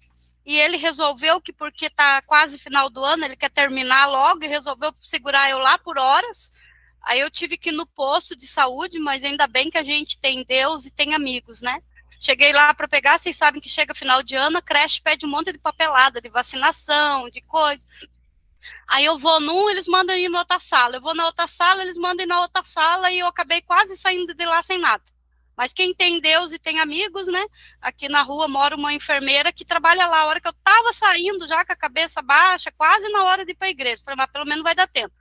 e ele resolveu que, porque está quase final do ano, ele quer terminar logo, e resolveu segurar eu lá por horas. Aí eu tive que ir no posto de saúde, mas ainda bem que a gente tem Deus e tem amigos, né? Cheguei lá para pegar, vocês sabem que chega final de ano, a creche pede um monte de papelada, de vacinação, de coisa. Aí eu vou num, eles mandam ir na outra sala. Eu vou na outra sala, eles mandam ir na outra sala, e eu acabei quase saindo de lá sem nada. Mas quem tem Deus e tem amigos, né? Aqui na rua mora uma enfermeira que trabalha lá. A hora que eu estava saindo já com a cabeça baixa, quase na hora de ir para a igreja. Falei, mas pelo menos vai dar tempo.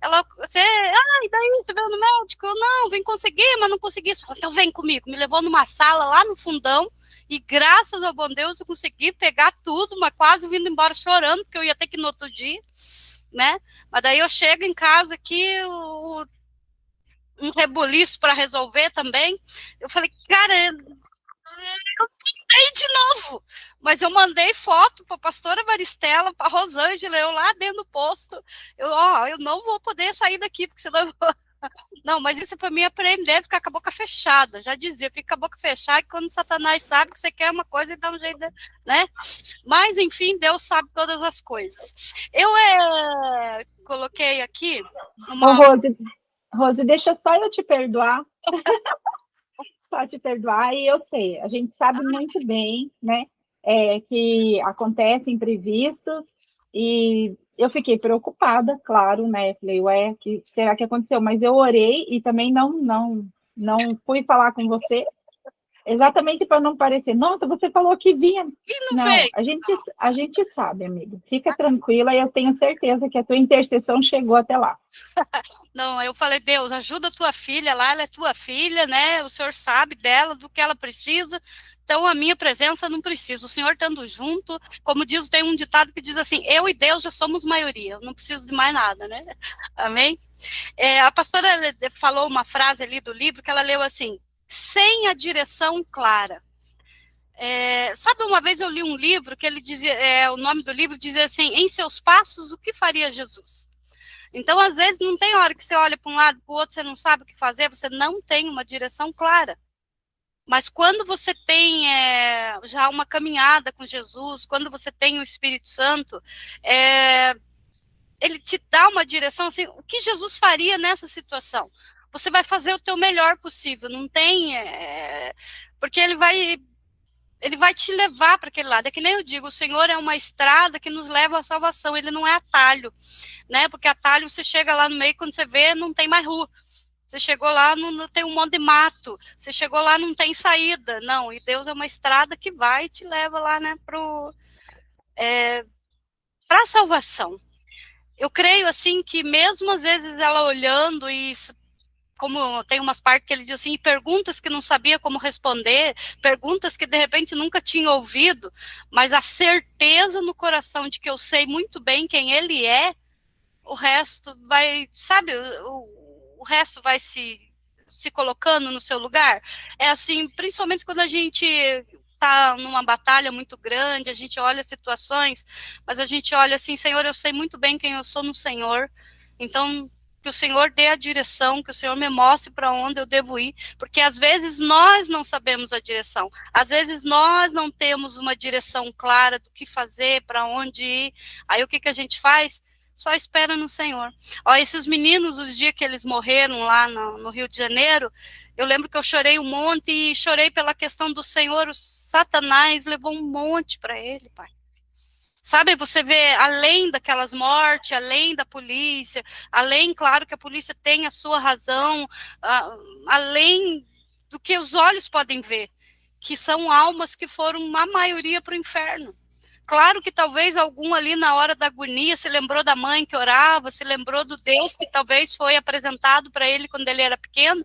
Ela, e daí você veio no médico? Eu, não, vim conseguir, mas não consegui. Então vem comigo. Me levou numa sala lá no fundão e graças ao bom Deus eu consegui pegar tudo, mas quase vindo embora chorando, porque eu ia ter que ir no outro dia, né? Mas daí eu chego em casa aqui, um rebuliço para resolver também. Eu falei, cara, eu tentei de novo, mas eu mandei foto para a pastora Maristela, para a Rosângela, eu lá dentro do posto, eu não vou poder sair daqui, porque senão eu vou... Não, mas isso é para mim aprender a ficar com a boca fechada, já dizia, fica com a boca fechada, e quando Satanás sabe que você quer uma coisa, ele dá um jeito, né? Mas, enfim, Deus sabe todas as coisas. Eu coloquei aqui uma... Rose, deixa só eu te perdoar. Só te perdoar, e eu sei, a gente sabe muito bem, né, que acontecem imprevistos, e eu fiquei preocupada, claro, né, falei, ué, que será que aconteceu? Mas eu orei e também não fui falar com você, exatamente para não parecer, nossa, você falou que vinha. Não, a gente sabe, amiga. Fica tranquila e eu tenho certeza que a tua intercessão chegou até lá. Não, eu falei, Deus, ajuda a tua filha lá, ela é tua filha, né? O Senhor sabe dela, do que ela precisa. Então, a minha presença não precisa. O Senhor estando junto, como diz, tem um ditado que diz assim, eu e Deus já somos maioria, eu não preciso de mais nada, né? Amém? A pastora falou uma frase ali do livro que ela leu assim, sem a direção clara. Sabe, uma vez eu li um livro que ele dizia, o nome do livro dizia assim, em seus passos, o que faria Jesus? Então, às vezes, não tem hora que você olha para um lado, para o outro, você não sabe o que fazer, você não tem uma direção clara. Mas quando você tem já uma caminhada com Jesus, quando você tem o Espírito Santo, ele te dá uma direção, assim, o que Jesus faria nessa situação? Você vai fazer o teu melhor possível, não tem... porque ele vai te levar para aquele lado. É que nem eu digo, o Senhor é uma estrada que nos leva à salvação, ele não é atalho, né? Porque atalho você chega lá no meio, quando você vê, não tem mais rua. Você chegou lá, não tem um monte de mato. Você chegou lá, não tem saída. Não, e Deus é uma estrada que vai e te leva lá, né, para a salvação. Eu creio, assim, que mesmo às vezes ela olhando e... como tem umas partes que ele diz assim, perguntas que não sabia como responder, perguntas que de repente nunca tinha ouvido, mas a certeza no coração de que eu sei muito bem quem ele é, o resto vai, sabe, o resto vai se colocando no seu lugar. É assim, principalmente quando a gente está numa batalha muito grande, a gente olha situações, mas a gente olha assim, Senhor, eu sei muito bem quem eu sou no Senhor, então... que o Senhor dê a direção, que o Senhor me mostre para onde eu devo ir, porque às vezes nós não sabemos a direção, às vezes nós não temos uma direção clara do que fazer, para onde ir, aí o que a gente faz? Só espera no Senhor. Esses meninos, os dias que eles morreram lá no Rio de Janeiro, eu lembro que eu chorei um monte, e chorei pela questão do Senhor, o Satanás levou um monte para ele, Pai. Sabe, você vê além daquelas mortes, além da polícia, além, claro, que a polícia tem a sua razão, além do que os olhos podem ver, que são almas que foram, a maioria, para o inferno. Claro que talvez algum ali na hora da agonia se lembrou da mãe que orava, se lembrou do Deus que talvez foi apresentado para ele quando ele era pequeno,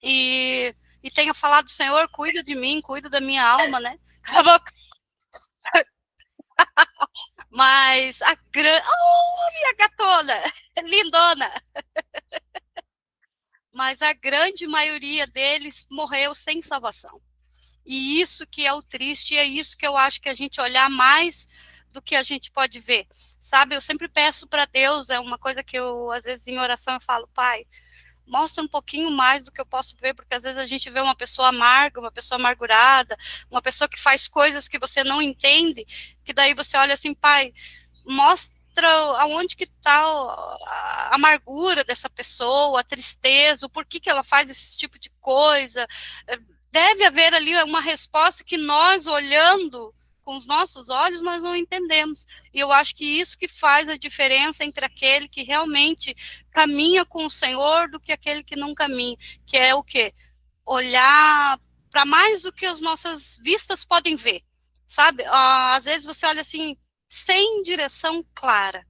e tenha falado, Senhor, cuida de mim, cuida da minha alma, né? Mas a grande... minha gatona! Lindona! Mas a grande maioria deles morreu sem salvação. E isso que é o triste, e é isso que eu acho que a gente olhar mais do que a gente pode ver. Sabe, eu sempre peço para Deus, é uma coisa que eu, às vezes, em oração, eu falo, Pai, mostra um pouquinho mais do que eu posso ver, porque às vezes a gente vê uma pessoa amarga, uma pessoa amargurada, uma pessoa que faz coisas que você não entende, que daí você olha assim, Pai, mostra aonde que está a amargura dessa pessoa, a tristeza, o porquê que ela faz esse tipo de coisa. Deve haver ali uma resposta que nós, olhando com os nossos olhos, nós não entendemos. E eu acho que isso que faz a diferença entre aquele que realmente caminha com o Senhor do que aquele que não caminha. Que é o quê? olhar para mais do que as nossas vistas podem ver, sabe? Às vezes você olha assim, sem direção clara,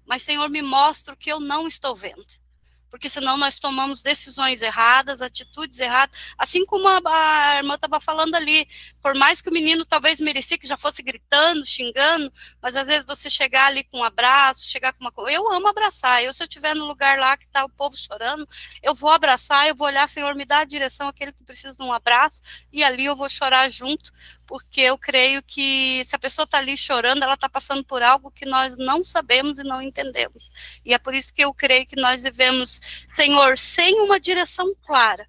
mas, Senhor, me mostra o que eu não estou vendo. Porque senão nós tomamos decisões erradas, atitudes erradas, assim como a irmã estava falando ali, por mais que o menino talvez merecia que já fosse gritando, xingando, mas às vezes você chegar ali com um abraço, chegar com uma coisa, eu amo abraçar, se eu estiver no lugar lá que está o povo chorando, eu vou abraçar, eu vou olhar, Senhor, me dá a direção àquele que precisa de um abraço, e ali eu vou chorar junto, porque eu creio que se a pessoa está ali chorando, ela está passando por algo que nós não sabemos e não entendemos. E é por isso que eu creio que nós devemos, Senhor, sem uma direção clara,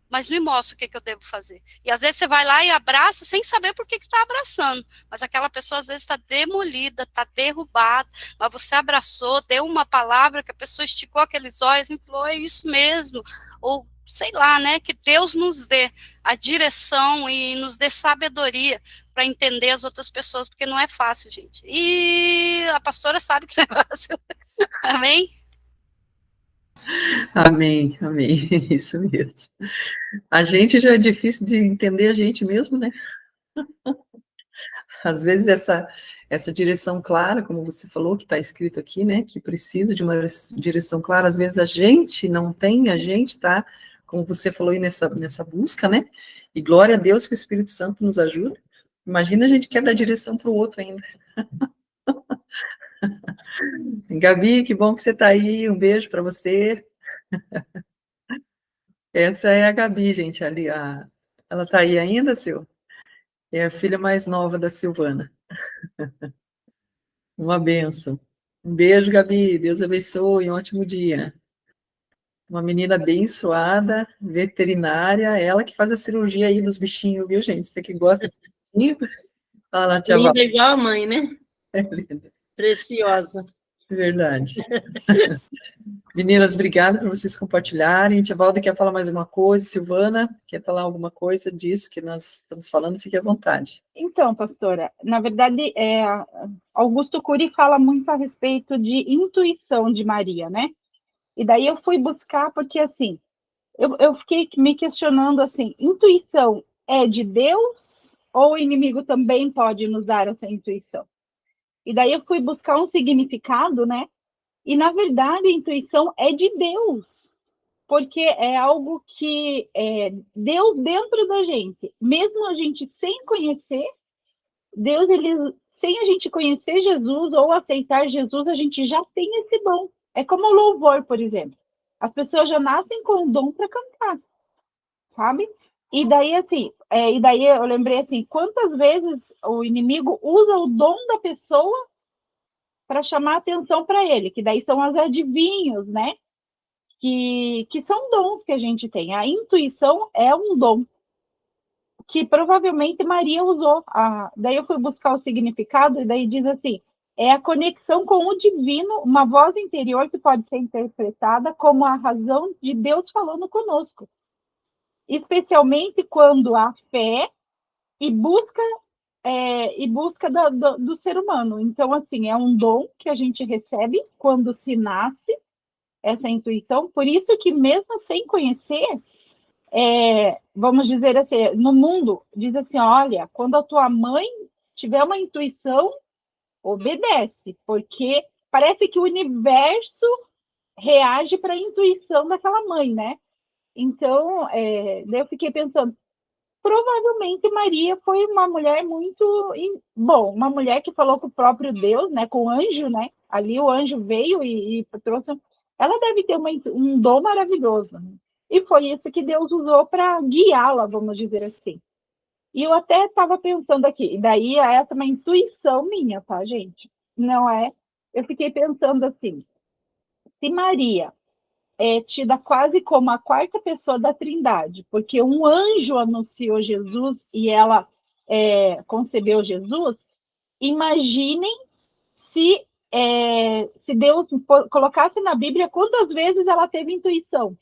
mas me mostra o que eu devo fazer. E às vezes você vai lá e abraça sem saber por que está abraçando, mas aquela pessoa às vezes está demolida, está derrubada, mas você abraçou, deu uma palavra que a pessoa esticou aqueles olhos e falou, é isso mesmo, ou sei lá, né, que Deus nos dê a direção e nos dê sabedoria para entender as outras pessoas, porque não é fácil, gente. E a pastora sabe que isso é fácil. Amém? Amém, amém, isso mesmo. A gente já é difícil de entender a gente mesmo, né? Às vezes essa direção clara, como você falou, que está escrito aqui, né, que precisa de uma direção clara, às vezes a gente não tem, a gente está, como você falou aí nessa busca, né, e glória a Deus que o Espírito Santo nos ajuda. Imagina a gente quer dar direção para o outro ainda. Gabi, que bom que você está aí, um beijo para você. Essa é a Gabi, gente, ali, ela está aí ainda, Sil? É a filha mais nova da Silvana. Uma bênção. Um beijo, Gabi, Deus abençoe, um ótimo dia. Uma menina abençoada, veterinária, ela que faz a cirurgia aí dos bichinhos, viu, gente? Você que gosta de bichinho, fala lá, tia Val. Linda igual a mãe, né? É linda. Preciosa. Verdade. Meninas, obrigada por vocês compartilharem. Tia Valda quer falar mais alguma coisa? Silvana, quer falar alguma coisa disso que nós estamos falando? Fique à vontade. Então, pastora, na verdade, Augusto Cury fala muito a respeito de intuição de Maria, né? E daí eu fui buscar, porque assim, eu fiquei me questionando assim, intuição é de Deus ou o inimigo também pode nos dar essa intuição? E daí eu fui buscar um significado, né? E na verdade a intuição é de Deus, porque é algo que é Deus dentro da gente, mesmo a gente sem conhecer, Deus, sem a gente conhecer Jesus ou aceitar Jesus, a gente já tem esse dom. É como o louvor, por exemplo. As pessoas já nascem com o dom para cantar, sabe? E daí, assim, eu lembrei assim, quantas vezes o inimigo usa o dom da pessoa para chamar atenção para ele, que daí são os adivinhos, né? Que são dons que a gente tem. A intuição é um dom que provavelmente Maria usou. Daí eu fui buscar o significado, e daí diz assim, é a conexão com o divino, uma voz interior que pode ser interpretada como a razão de Deus falando conosco. Especialmente quando há fé e busca do ser humano. Então, assim, é um dom que a gente recebe quando se nasce, essa intuição. Por isso que mesmo sem conhecer, vamos dizer assim, no mundo, diz assim, olha, quando a tua mãe tiver uma intuição, obedece, porque parece que o universo reage para a intuição daquela mãe, né? Então, eu fiquei pensando, provavelmente Maria foi uma mulher muito uma mulher que falou com o próprio Deus, né, com o anjo, né? Ali o anjo veio e trouxe. Ela deve ter um dom maravilhoso, né? E foi isso que Deus usou para guiá-la, vamos dizer assim. E eu até estava pensando aqui, e daí essa é uma intuição minha, tá, gente? Não é? Eu fiquei pensando assim, se Maria é tida quase como a quarta pessoa da Trindade, porque um anjo anunciou Jesus e ela concebeu Jesus, imaginem se Deus colocasse na Bíblia quantas vezes ela teve intuição,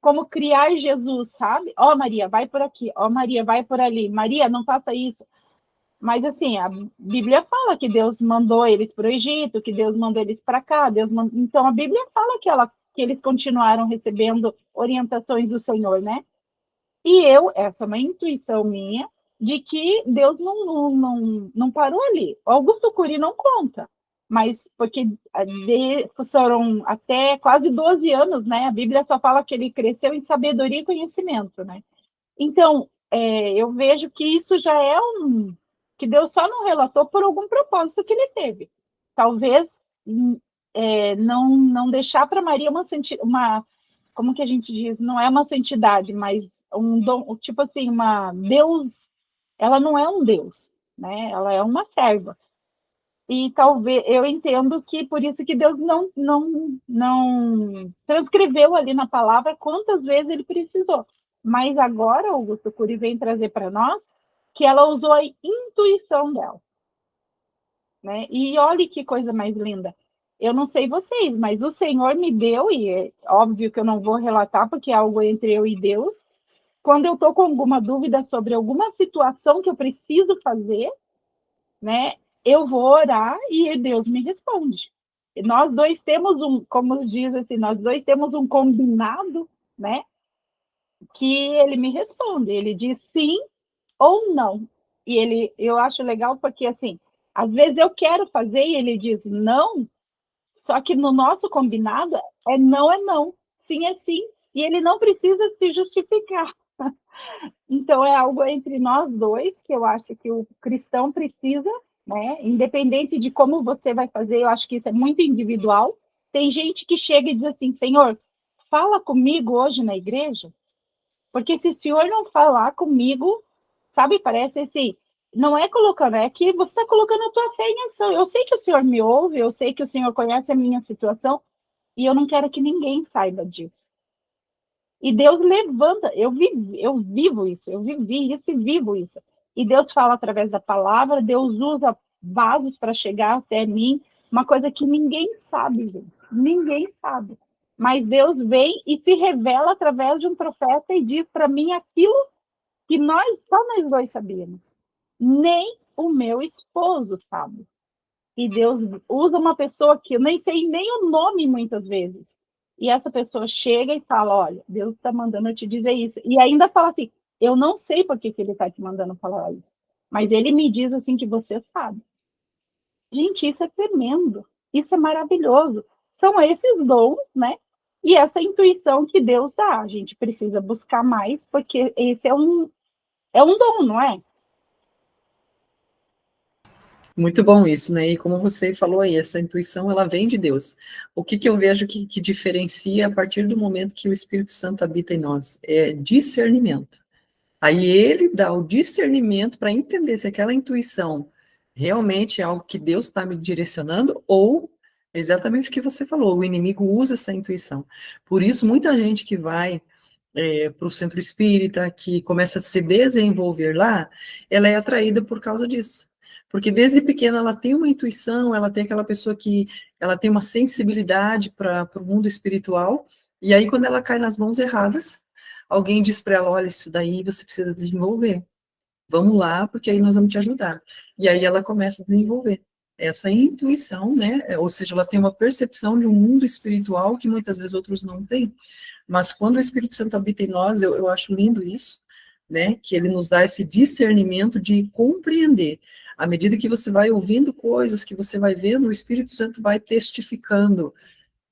como criar Jesus, sabe? Ó, Maria, vai por aqui. Ó, Maria, vai por ali. Maria, não faça isso. Mas, assim, a Bíblia fala que Deus mandou eles para o Egito, que Deus mandou eles para cá. Então, a Bíblia fala que eles continuaram recebendo orientações do Senhor, né? E essa é uma intuição minha, de que Deus não parou ali. O Augusto Cury não conta, mas porque foram até quase 12 anos, né? A Bíblia só fala que ele cresceu em sabedoria e conhecimento, né? Então, eu vejo que isso já é que Deus só não relatou por algum propósito que ele teve. Talvez não deixar para Maria uma, como que a gente diz? Não é uma santidade, mas um dom, tipo assim, Deus, ela não é um Deus, né? Ela é uma serva. E talvez eu entendo que por isso que Deus não transcreveu ali na palavra quantas vezes ele precisou. Mas agora, Augusto Cury vem trazer para nós que ela usou a intuição dela, né? E olhe que coisa mais linda. Eu não sei vocês, mas o Senhor me deu, e é óbvio que eu não vou relatar, porque é algo entre eu e Deus. Quando eu estou com alguma dúvida sobre alguma situação que eu preciso fazer, né? Eu vou orar e Deus me responde. E nós dois temos como diz assim, nós dois temos um combinado, né? Que ele me responde. Ele diz sim ou não. E eu acho legal porque assim, às vezes eu quero fazer e ele diz não, só que no nosso combinado é não, sim é sim, e ele não precisa se justificar. Então é algo entre nós dois que eu acho que o cristão precisa, né? Independente de como você vai fazer, eu acho que isso é muito individual. Tem gente que chega e diz assim, Senhor, fala comigo hoje na igreja, porque se o Senhor não falar comigo, sabe, parece assim, não é colocando, é que você está colocando a tua fé em ação. Eu sei que o Senhor me ouve, eu sei que o Senhor conhece a minha situação, e eu não quero que ninguém saiba disso. E Deus levanta, eu vivo isso, eu vivi isso e vivo isso. E Deus fala através da palavra, Deus usa vasos para chegar até mim, uma coisa que ninguém sabe, gente. Ninguém sabe. Mas Deus vem e se revela através de um profeta e diz para mim aquilo que só nós dois sabíamos. Nem o meu esposo sabe. E Deus usa uma pessoa que eu nem sei nem o nome muitas vezes. E essa pessoa chega e fala, olha, Deus está mandando eu te dizer isso. E ainda fala assim, eu não sei por que ele está te mandando falar isso. Mas ele me diz assim que você sabe. Gente, isso é tremendo. Isso é maravilhoso. São esses dons, né? E essa intuição que Deus dá. A gente precisa buscar mais, porque esse é um dom, não é? Muito bom isso, né? E como você falou aí, essa intuição, ela vem de Deus. O que eu vejo que diferencia a partir do momento que o Espírito Santo habita em nós? É discernimento. Aí ele dá o discernimento para entender se aquela intuição realmente é algo que Deus está me direcionando ou exatamente o que você falou, o inimigo usa essa intuição. Por isso, muita gente que vai para o centro espírita, que começa a se desenvolver lá, ela é atraída por causa disso. Porque desde pequena ela tem uma intuição, ela tem aquela pessoa que ela tem uma sensibilidade para o mundo espiritual, e aí quando ela cai nas mãos erradas, alguém diz para ela, olha, isso daí você precisa desenvolver. Vamos lá, porque aí nós vamos te ajudar. E aí ela começa a desenvolver essa intuição, né? Ou seja, ela tem uma percepção de um mundo espiritual que muitas vezes outros não têm. Mas quando o Espírito Santo habita em nós, eu acho lindo isso, né? Que ele nos dá esse discernimento de compreender. À medida que você vai ouvindo coisas, que você vai vendo, o Espírito Santo vai testificando.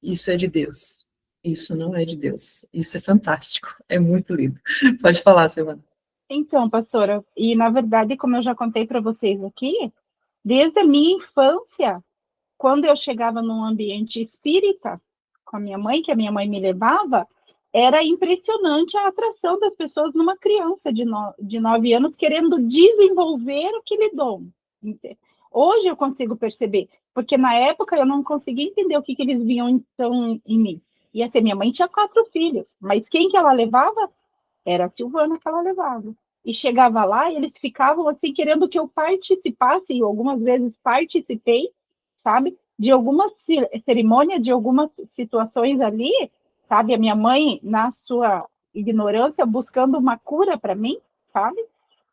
Isso é de Deus. Isso não é de Deus. Isso é fantástico. É muito lindo. Pode falar, Silvana. Então, pastora, e na verdade, como eu já contei para vocês aqui, desde a minha infância, quando eu chegava num ambiente espírita, com a minha mãe, que a minha mãe me levava, era impressionante a atração das pessoas numa criança de 9 anos querendo desenvolver aquele dom. Hoje eu consigo perceber, porque na época eu não conseguia entender o que eles viam então em mim. E assim, minha mãe tinha 4 filhos, mas quem que ela levava? Era a Silvana que ela levava. E chegava lá e eles ficavam assim querendo que eu participasse, e algumas vezes participei, sabe? De alguma cerimônia, de algumas situações ali, sabe? A minha mãe, na sua ignorância, buscando uma cura para mim, sabe?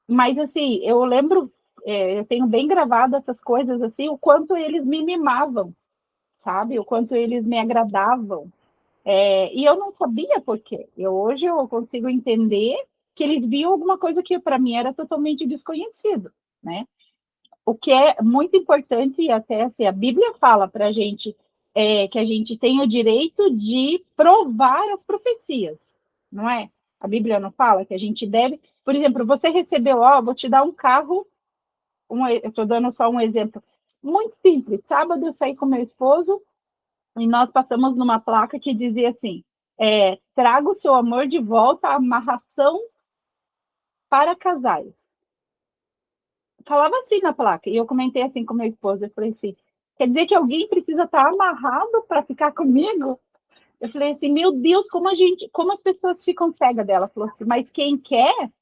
Mas assim, eu lembro, eu tenho bem gravado essas coisas assim, o quanto eles me mimavam, sabe? O quanto eles me agradavam. E eu não sabia por quê. Hoje eu consigo entender que eles viam alguma coisa que para mim era totalmente desconhecido, né? O que é muito importante, e até assim, a Bíblia fala para a gente que a gente tem o direito de provar as profecias, não é? A Bíblia não fala que a gente deve, por exemplo, você recebeu, vou te dar um carro, eu estou dando só um exemplo muito simples. Sábado eu saí com meu esposo e nós passamos numa placa que dizia assim, traga o seu amor de volta à amarração para casais. Falava assim na placa, e eu comentei assim com meu esposo, eu falei assim, quer dizer que alguém precisa estar amarrado para ficar comigo? Eu falei assim, meu Deus, como as pessoas ficam cegas dela. Ela falou assim, mas quem quer,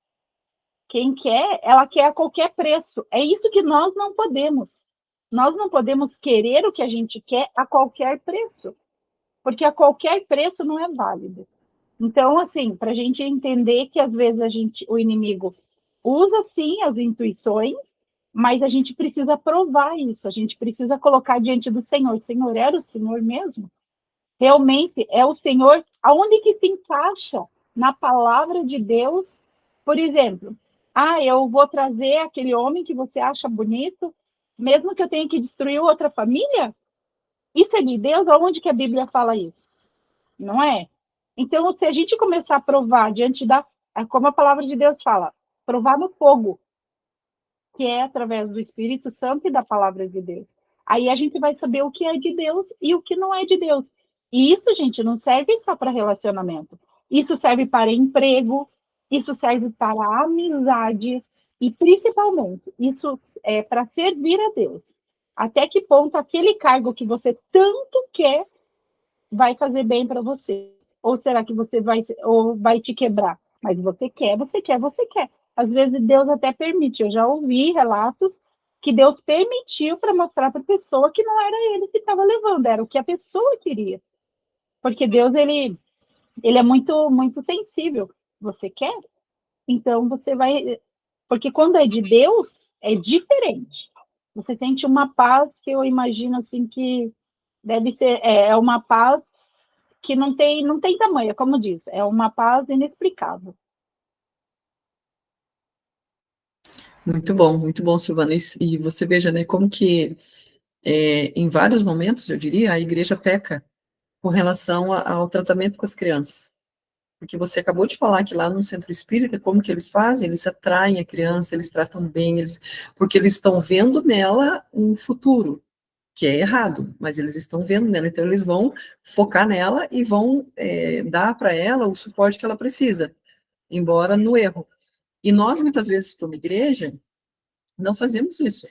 ela quer a qualquer preço. É isso que nós não podemos. Nós não podemos querer o que a gente quer a qualquer preço, porque a qualquer preço não é válido. Então, assim, para a gente entender que às vezes o inimigo usa sim as intuições, mas a gente precisa provar isso, a gente precisa colocar diante do Senhor. O Senhor era o Senhor mesmo? Realmente é o Senhor? Aonde que se encaixa na palavra de Deus? Por exemplo, eu vou trazer aquele homem que você acha bonito, mesmo que eu tenha que destruir outra família? Isso é de Deus? Aonde que a Bíblia fala isso? Não é? Então, se a gente começar a provar diante como a palavra de Deus fala, provar no fogo, que é através do Espírito Santo e da palavra de Deus. Aí a gente vai saber o que é de Deus e o que não é de Deus. E isso, gente, não serve só para relacionamento. Isso serve para emprego, isso serve para amizades e, principalmente, isso é para servir a Deus. Até que ponto aquele cargo que você tanto quer vai fazer bem para você? Ou será que vai te quebrar? Mas você quer, você quer, você quer. Às vezes Deus até permite. Eu já ouvi relatos que Deus permitiu para mostrar para a pessoa que não era ele que estava levando, era o que a pessoa queria. Porque Deus, ele é muito, muito sensível. Você quer? Então você vai... Porque quando é de Deus, é diferente. Você sente uma paz que eu imagino assim que deve ser... É uma paz que não tem tamanho, como diz. É uma paz inexplicável. Muito bom, Silvana. E você veja, né, como que em vários momentos, eu diria, a igreja peca com relação ao tratamento com as crianças. Porque você acabou de falar que lá no centro espírita, como que eles fazem? Eles atraem a criança, eles tratam bem, porque eles estão vendo nela um futuro, que é errado, mas eles estão vendo nela, então eles vão focar nela e vão dar para ela o suporte que ela precisa, embora no erro. E nós, muitas vezes, como igreja, não fazemos isso,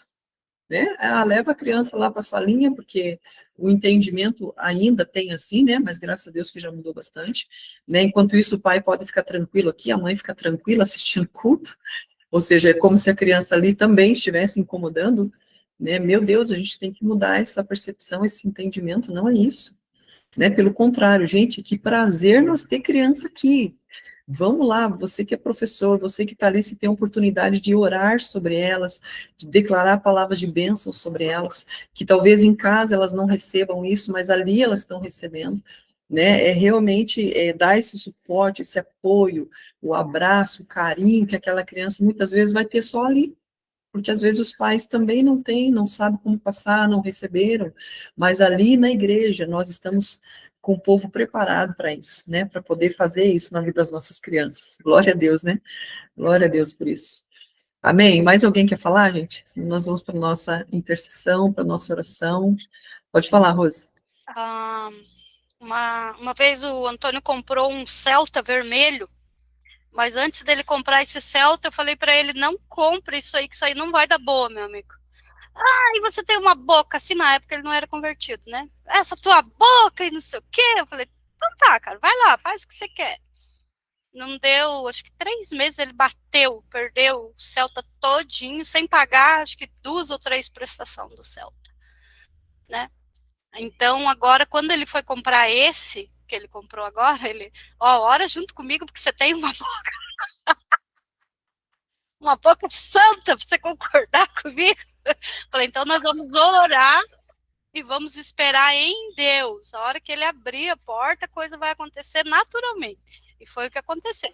né? Leva a criança lá para a salinha, porque o entendimento ainda tem assim, né? Mas graças a Deus que já mudou bastante, né? Enquanto isso, o pai pode ficar tranquilo aqui, a mãe fica tranquila assistindo culto, ou seja, é como se a criança ali também estivesse incomodando, né? Meu Deus, a gente tem que mudar essa percepção, esse entendimento, não é isso, né? Pelo contrário, gente, que prazer nós ter criança aqui. Vamos lá, você que é professor, você que está ali, se tem a oportunidade de orar sobre elas, de declarar palavras de bênção sobre elas, que talvez em casa elas não recebam isso, mas ali elas estão recebendo, né? Realmente dar esse suporte, esse apoio, o abraço, o carinho que aquela criança muitas vezes vai ter só ali, porque às vezes os pais também não têm, não sabem como passar, não receberam, mas ali na igreja nós estamos com o povo preparado para isso, né, para poder fazer isso na vida das nossas crianças. Glória a Deus, né? Glória a Deus por isso. Amém? Mais alguém quer falar, gente? Nós vamos para a nossa intercessão, para a nossa oração. Pode falar, Rose. Uma vez o Antônio comprou um Celta vermelho, mas antes dele comprar esse Celta, eu falei para ele, não compre isso aí, que isso aí não vai dar boa, meu amigo. E você tem uma boca, assim, na época ele não era convertido, né? Essa tua boca e não sei o quê. Eu falei, então tá, cara, vai lá, faz o que você quer. Não deu, acho que 3 meses ele perdeu o Celta todinho, sem pagar, acho que 2 ou 3 prestações do Celta, né? Então, agora, quando ele foi comprar esse, que ele comprou agora, ele, ora junto comigo, porque você tem uma boca, uma boca santa, pra você concordar comigo. Falei, então nós vamos orar e vamos esperar em Deus. A hora que ele abrir a porta, a coisa vai acontecer naturalmente. E foi o que aconteceu.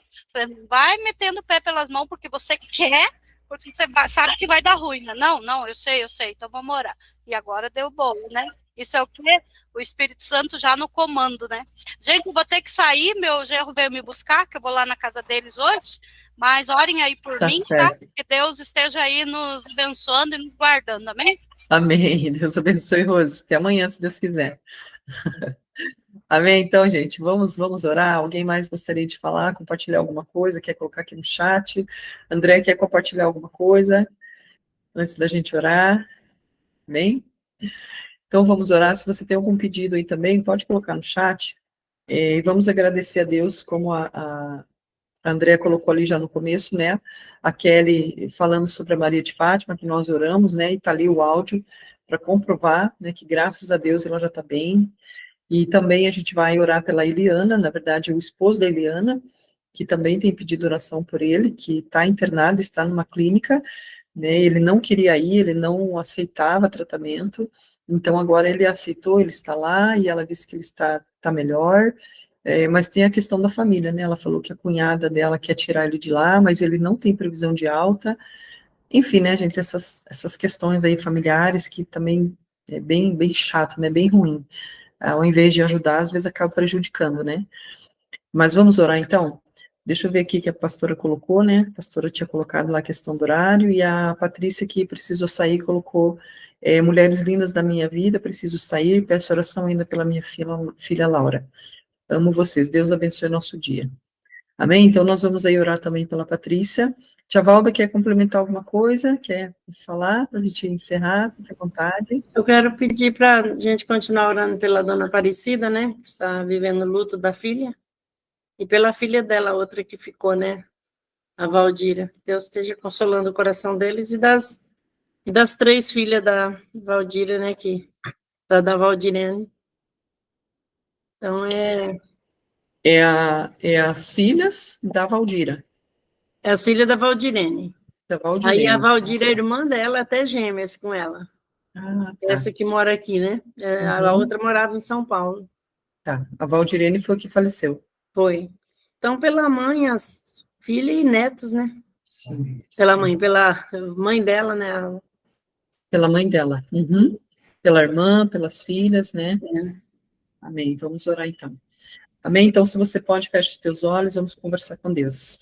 Vai metendo o pé pelas mãos porque você quer, porque você sabe que vai dar ruim. Né? Não, eu sei, então vamos orar. E agora deu bom, né? Isso é o quê? O Espírito Santo já no comando, né? Gente, eu vou ter que sair, meu genro veio me buscar, que eu vou lá na casa deles hoje, mas orem aí por Tá mim, certo. tá? Que Deus esteja aí nos abençoando e nos guardando, amém? Amém. Deus abençoe, Rose. Até amanhã, se Deus quiser. Amém? Então, gente, vamos orar. Alguém mais gostaria de falar, compartilhar alguma coisa? Quer colocar aqui no chat? André, quer compartilhar alguma coisa antes da gente orar? Amém? Então, vamos orar. Se você tem algum pedido aí também, pode colocar no chat. E vamos agradecer a Deus, como a Andrea colocou ali já no começo, né? A Kelly falando sobre a Maria de Fátima, que nós oramos, né? E tá ali o áudio para comprovar, né? Que graças a Deus ela já está bem. E também a gente vai orar pela Eliana, na verdade, o esposo da Eliana, que também tem pedido oração por ele, que está internado, está numa clínica, né? Ele não queria ir, ele não aceitava tratamento, então agora ele aceitou, ele está lá, e ela disse que ele está melhor. Mas tem a questão da família, né? Ela falou que a cunhada dela quer tirar ele de lá, mas ele não tem previsão de alta. Enfim, né, gente, essas questões aí familiares que também é bem chato, né? Bem ruim. Ao invés de ajudar, às vezes acaba prejudicando, né? Mas vamos orar então? Deixa eu ver aqui que a pastora colocou, né? A pastora tinha colocado lá a questão do horário, e a Patrícia, que precisou sair, colocou: mulheres lindas da minha vida, preciso sair, peço oração ainda pela minha filha Laura. Amo vocês, Deus abençoe nosso dia. Amém? Então, nós vamos aí orar também pela Patrícia. Tia Valda, quer complementar alguma coisa? Quer falar para a gente encerrar? Fique à vontade. Eu quero pedir para a gente continuar orando pela dona Aparecida, né? Que está vivendo o luto da filha. E pela filha dela, outra que ficou, né? A Valdira. Deus esteja consolando o coração deles e das 3 filhas da Valdira, né? Da Valdirene. Então, É as filhas da Valdira. é as filhas da Valdirene. Da Aí a Valdirene. Valdira é irmã dela, até gêmeas com ela. Ah, tá. Essa que mora aqui, né? A outra morava em São Paulo. Tá. A Valdirene foi a que faleceu. Foi. Então, pela mãe, as filhas e netos, né? Sim. Pela mãe dela, né? Pela mãe dela. Uhum. Pela irmã, pelas filhas, né? É. Amém. Vamos orar então. Amém? Então, se você pode, feche os teus olhos, vamos conversar com Deus.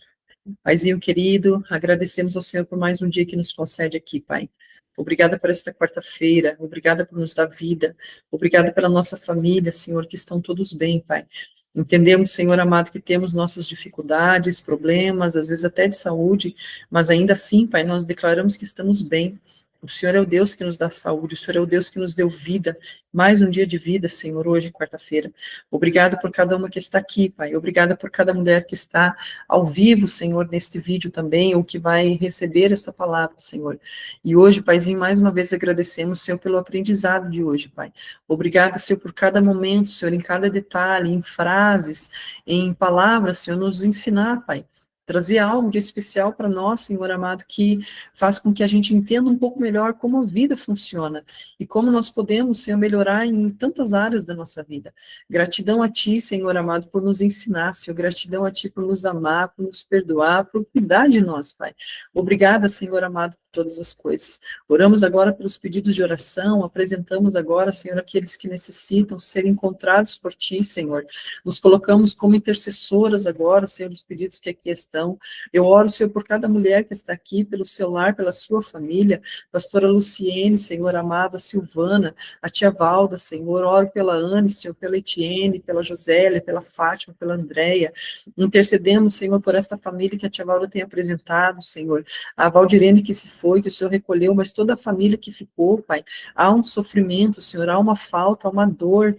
Paizinho querido, agradecemos ao Senhor por mais um dia que nos concede aqui, Pai. Obrigada por esta quarta-feira, obrigada por nos dar vida, obrigada pela nossa família, Senhor, que estão todos bem, Pai. Entendemos, Senhor amado, que temos nossas dificuldades, problemas, às vezes até de saúde, mas ainda assim, Pai, nós declaramos que estamos bem. O Senhor é o Deus que nos dá saúde, o Senhor é o Deus que nos deu vida, mais um dia de vida, Senhor, hoje, quarta-feira. Obrigado por cada uma que está aqui, Pai. Obrigada por cada mulher que está ao vivo, Senhor, neste vídeo também, ou que vai receber essa palavra, Senhor. E hoje, Paizinho, mais uma vez agradecemos, Senhor, pelo aprendizado de hoje, Pai. Obrigada, Senhor, por cada momento, Senhor, em cada detalhe, em frases, em palavras, Senhor, nos ensinar, Pai. Trazer algo de especial para nós, Senhor amado, que faz com que a gente entenda um pouco melhor como a vida funciona e como nós podemos, Senhor, melhorar em tantas áreas da nossa vida. Gratidão a Ti, Senhor amado, por nos ensinar, Senhor. Gratidão a Ti por nos amar, por nos perdoar, por cuidar de nós, Pai. Obrigada, Senhor amado, por todas as coisas. Oramos agora pelos pedidos de oração, apresentamos agora, Senhor, aqueles que necessitam ser encontrados por Ti, Senhor. Nos colocamos como intercessoras agora, Senhor, dos pedidos que aqui estão. Eu oro, Senhor, por cada mulher que está aqui, pelo seu lar, pela sua família, pastora Luciene, Senhor amado, a Silvana, a tia Valda, Senhor, oro pela Anne, Senhor, pela Etienne, pela Josélia, pela Fátima, pela Andréia, intercedemos, Senhor, por esta família que a tia Valda tem apresentado, Senhor, a Valdirene que se foi, que o Senhor recolheu, mas toda a família que ficou, Pai, há um sofrimento, Senhor, há uma falta, há uma dor,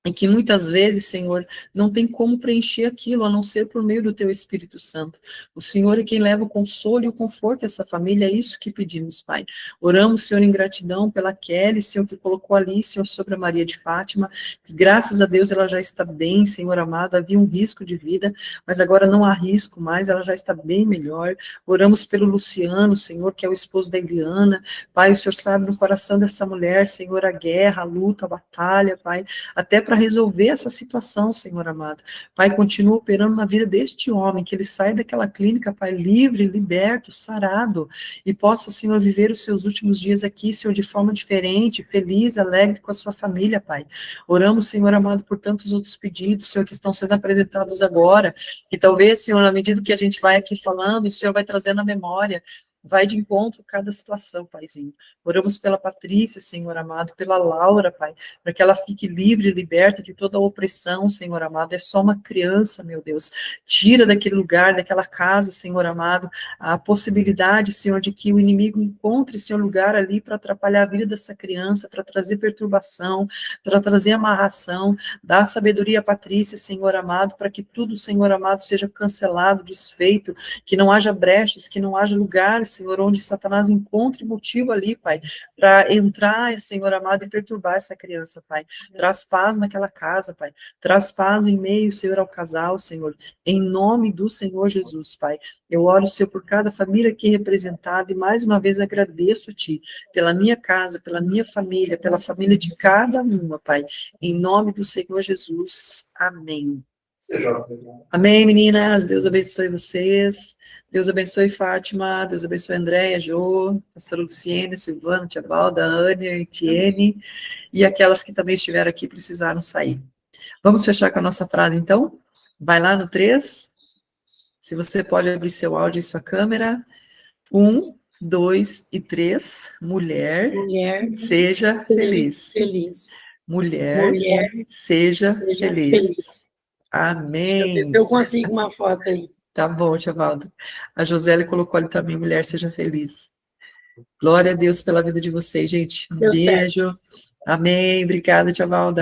E que muitas vezes, Senhor, não tem como preencher aquilo, a não ser por meio do Teu Espírito Santo. O Senhor é quem leva o consolo e o conforto a essa família, é isso que pedimos, Pai. Oramos, Senhor, em gratidão pela Kelly, Senhor, que colocou ali, Senhor, sobre a Maria de Fátima, que graças a Deus ela já está bem, Senhor amado, havia um risco de vida, mas agora não há risco mais, ela já está bem melhor. Oramos pelo Luciano, Senhor, que é o esposo da Eliana, Pai, o Senhor sabe no coração dessa mulher, Senhor, a guerra, a luta, a batalha, Pai, até para resolver essa situação, Senhor amado. Pai, continua operando na vida deste homem, que ele saia daquela clínica, Pai, livre, liberto, sarado, e possa, Senhor, viver os seus últimos dias aqui, Senhor, de forma diferente, feliz, alegre com a sua família, Pai. Oramos, Senhor amado, por tantos outros pedidos, Senhor, que estão sendo apresentados agora, e talvez, Senhor, na medida que a gente vai aqui falando, o Senhor vai trazendo a memória, vai de encontro a cada situação, Paizinho. Oramos pela Patrícia, Senhor amado, pela Laura, Pai, para que ela fique livre e liberta de toda a opressão, Senhor amado. É só uma criança, meu Deus. Tira daquele lugar, daquela casa, Senhor amado, a possibilidade, Senhor, de que o inimigo encontre, Senhor, lugar ali para atrapalhar a vida dessa criança, para trazer perturbação, para trazer amarração. Dá sabedoria a Patrícia, Senhor amado, para que tudo, Senhor amado, seja cancelado, desfeito, que não haja brechas, que não haja lugares, Senhor, onde Satanás encontre motivo ali, Pai, para entrar, Senhor amado, e perturbar essa criança, Pai. Traz paz naquela casa, Pai. Traz paz em meio, Senhor, ao casal, Senhor. Em nome do Senhor Jesus, Pai. Eu oro, Senhor, por cada família aqui representada e mais uma vez agradeço a Ti, pela minha casa, pela minha família, pela família de cada uma, Pai. Em nome do Senhor Jesus. Amém. Amém, meninas. Deus abençoe vocês. Deus abençoe Fátima, Deus abençoe Andréia, Jô, pastora Luciene, Silvana, Tia Valda, Ânia, Etienne, e aquelas que também estiveram aqui e precisaram sair. Vamos fechar com a nossa frase, então? Vai lá no 3. Se você pode abrir seu áudio e sua câmera. 1, 2 e 3. Mulher, seja feliz. Mulher, seja feliz. Amém. Deixa eu ver se eu consigo uma foto aí. Tá bom, Tia Valda. A Josélia colocou ali também, mulher, seja feliz. Glória a Deus pela vida de vocês, gente. Um beijo. Amém. Obrigada, Tia Valda.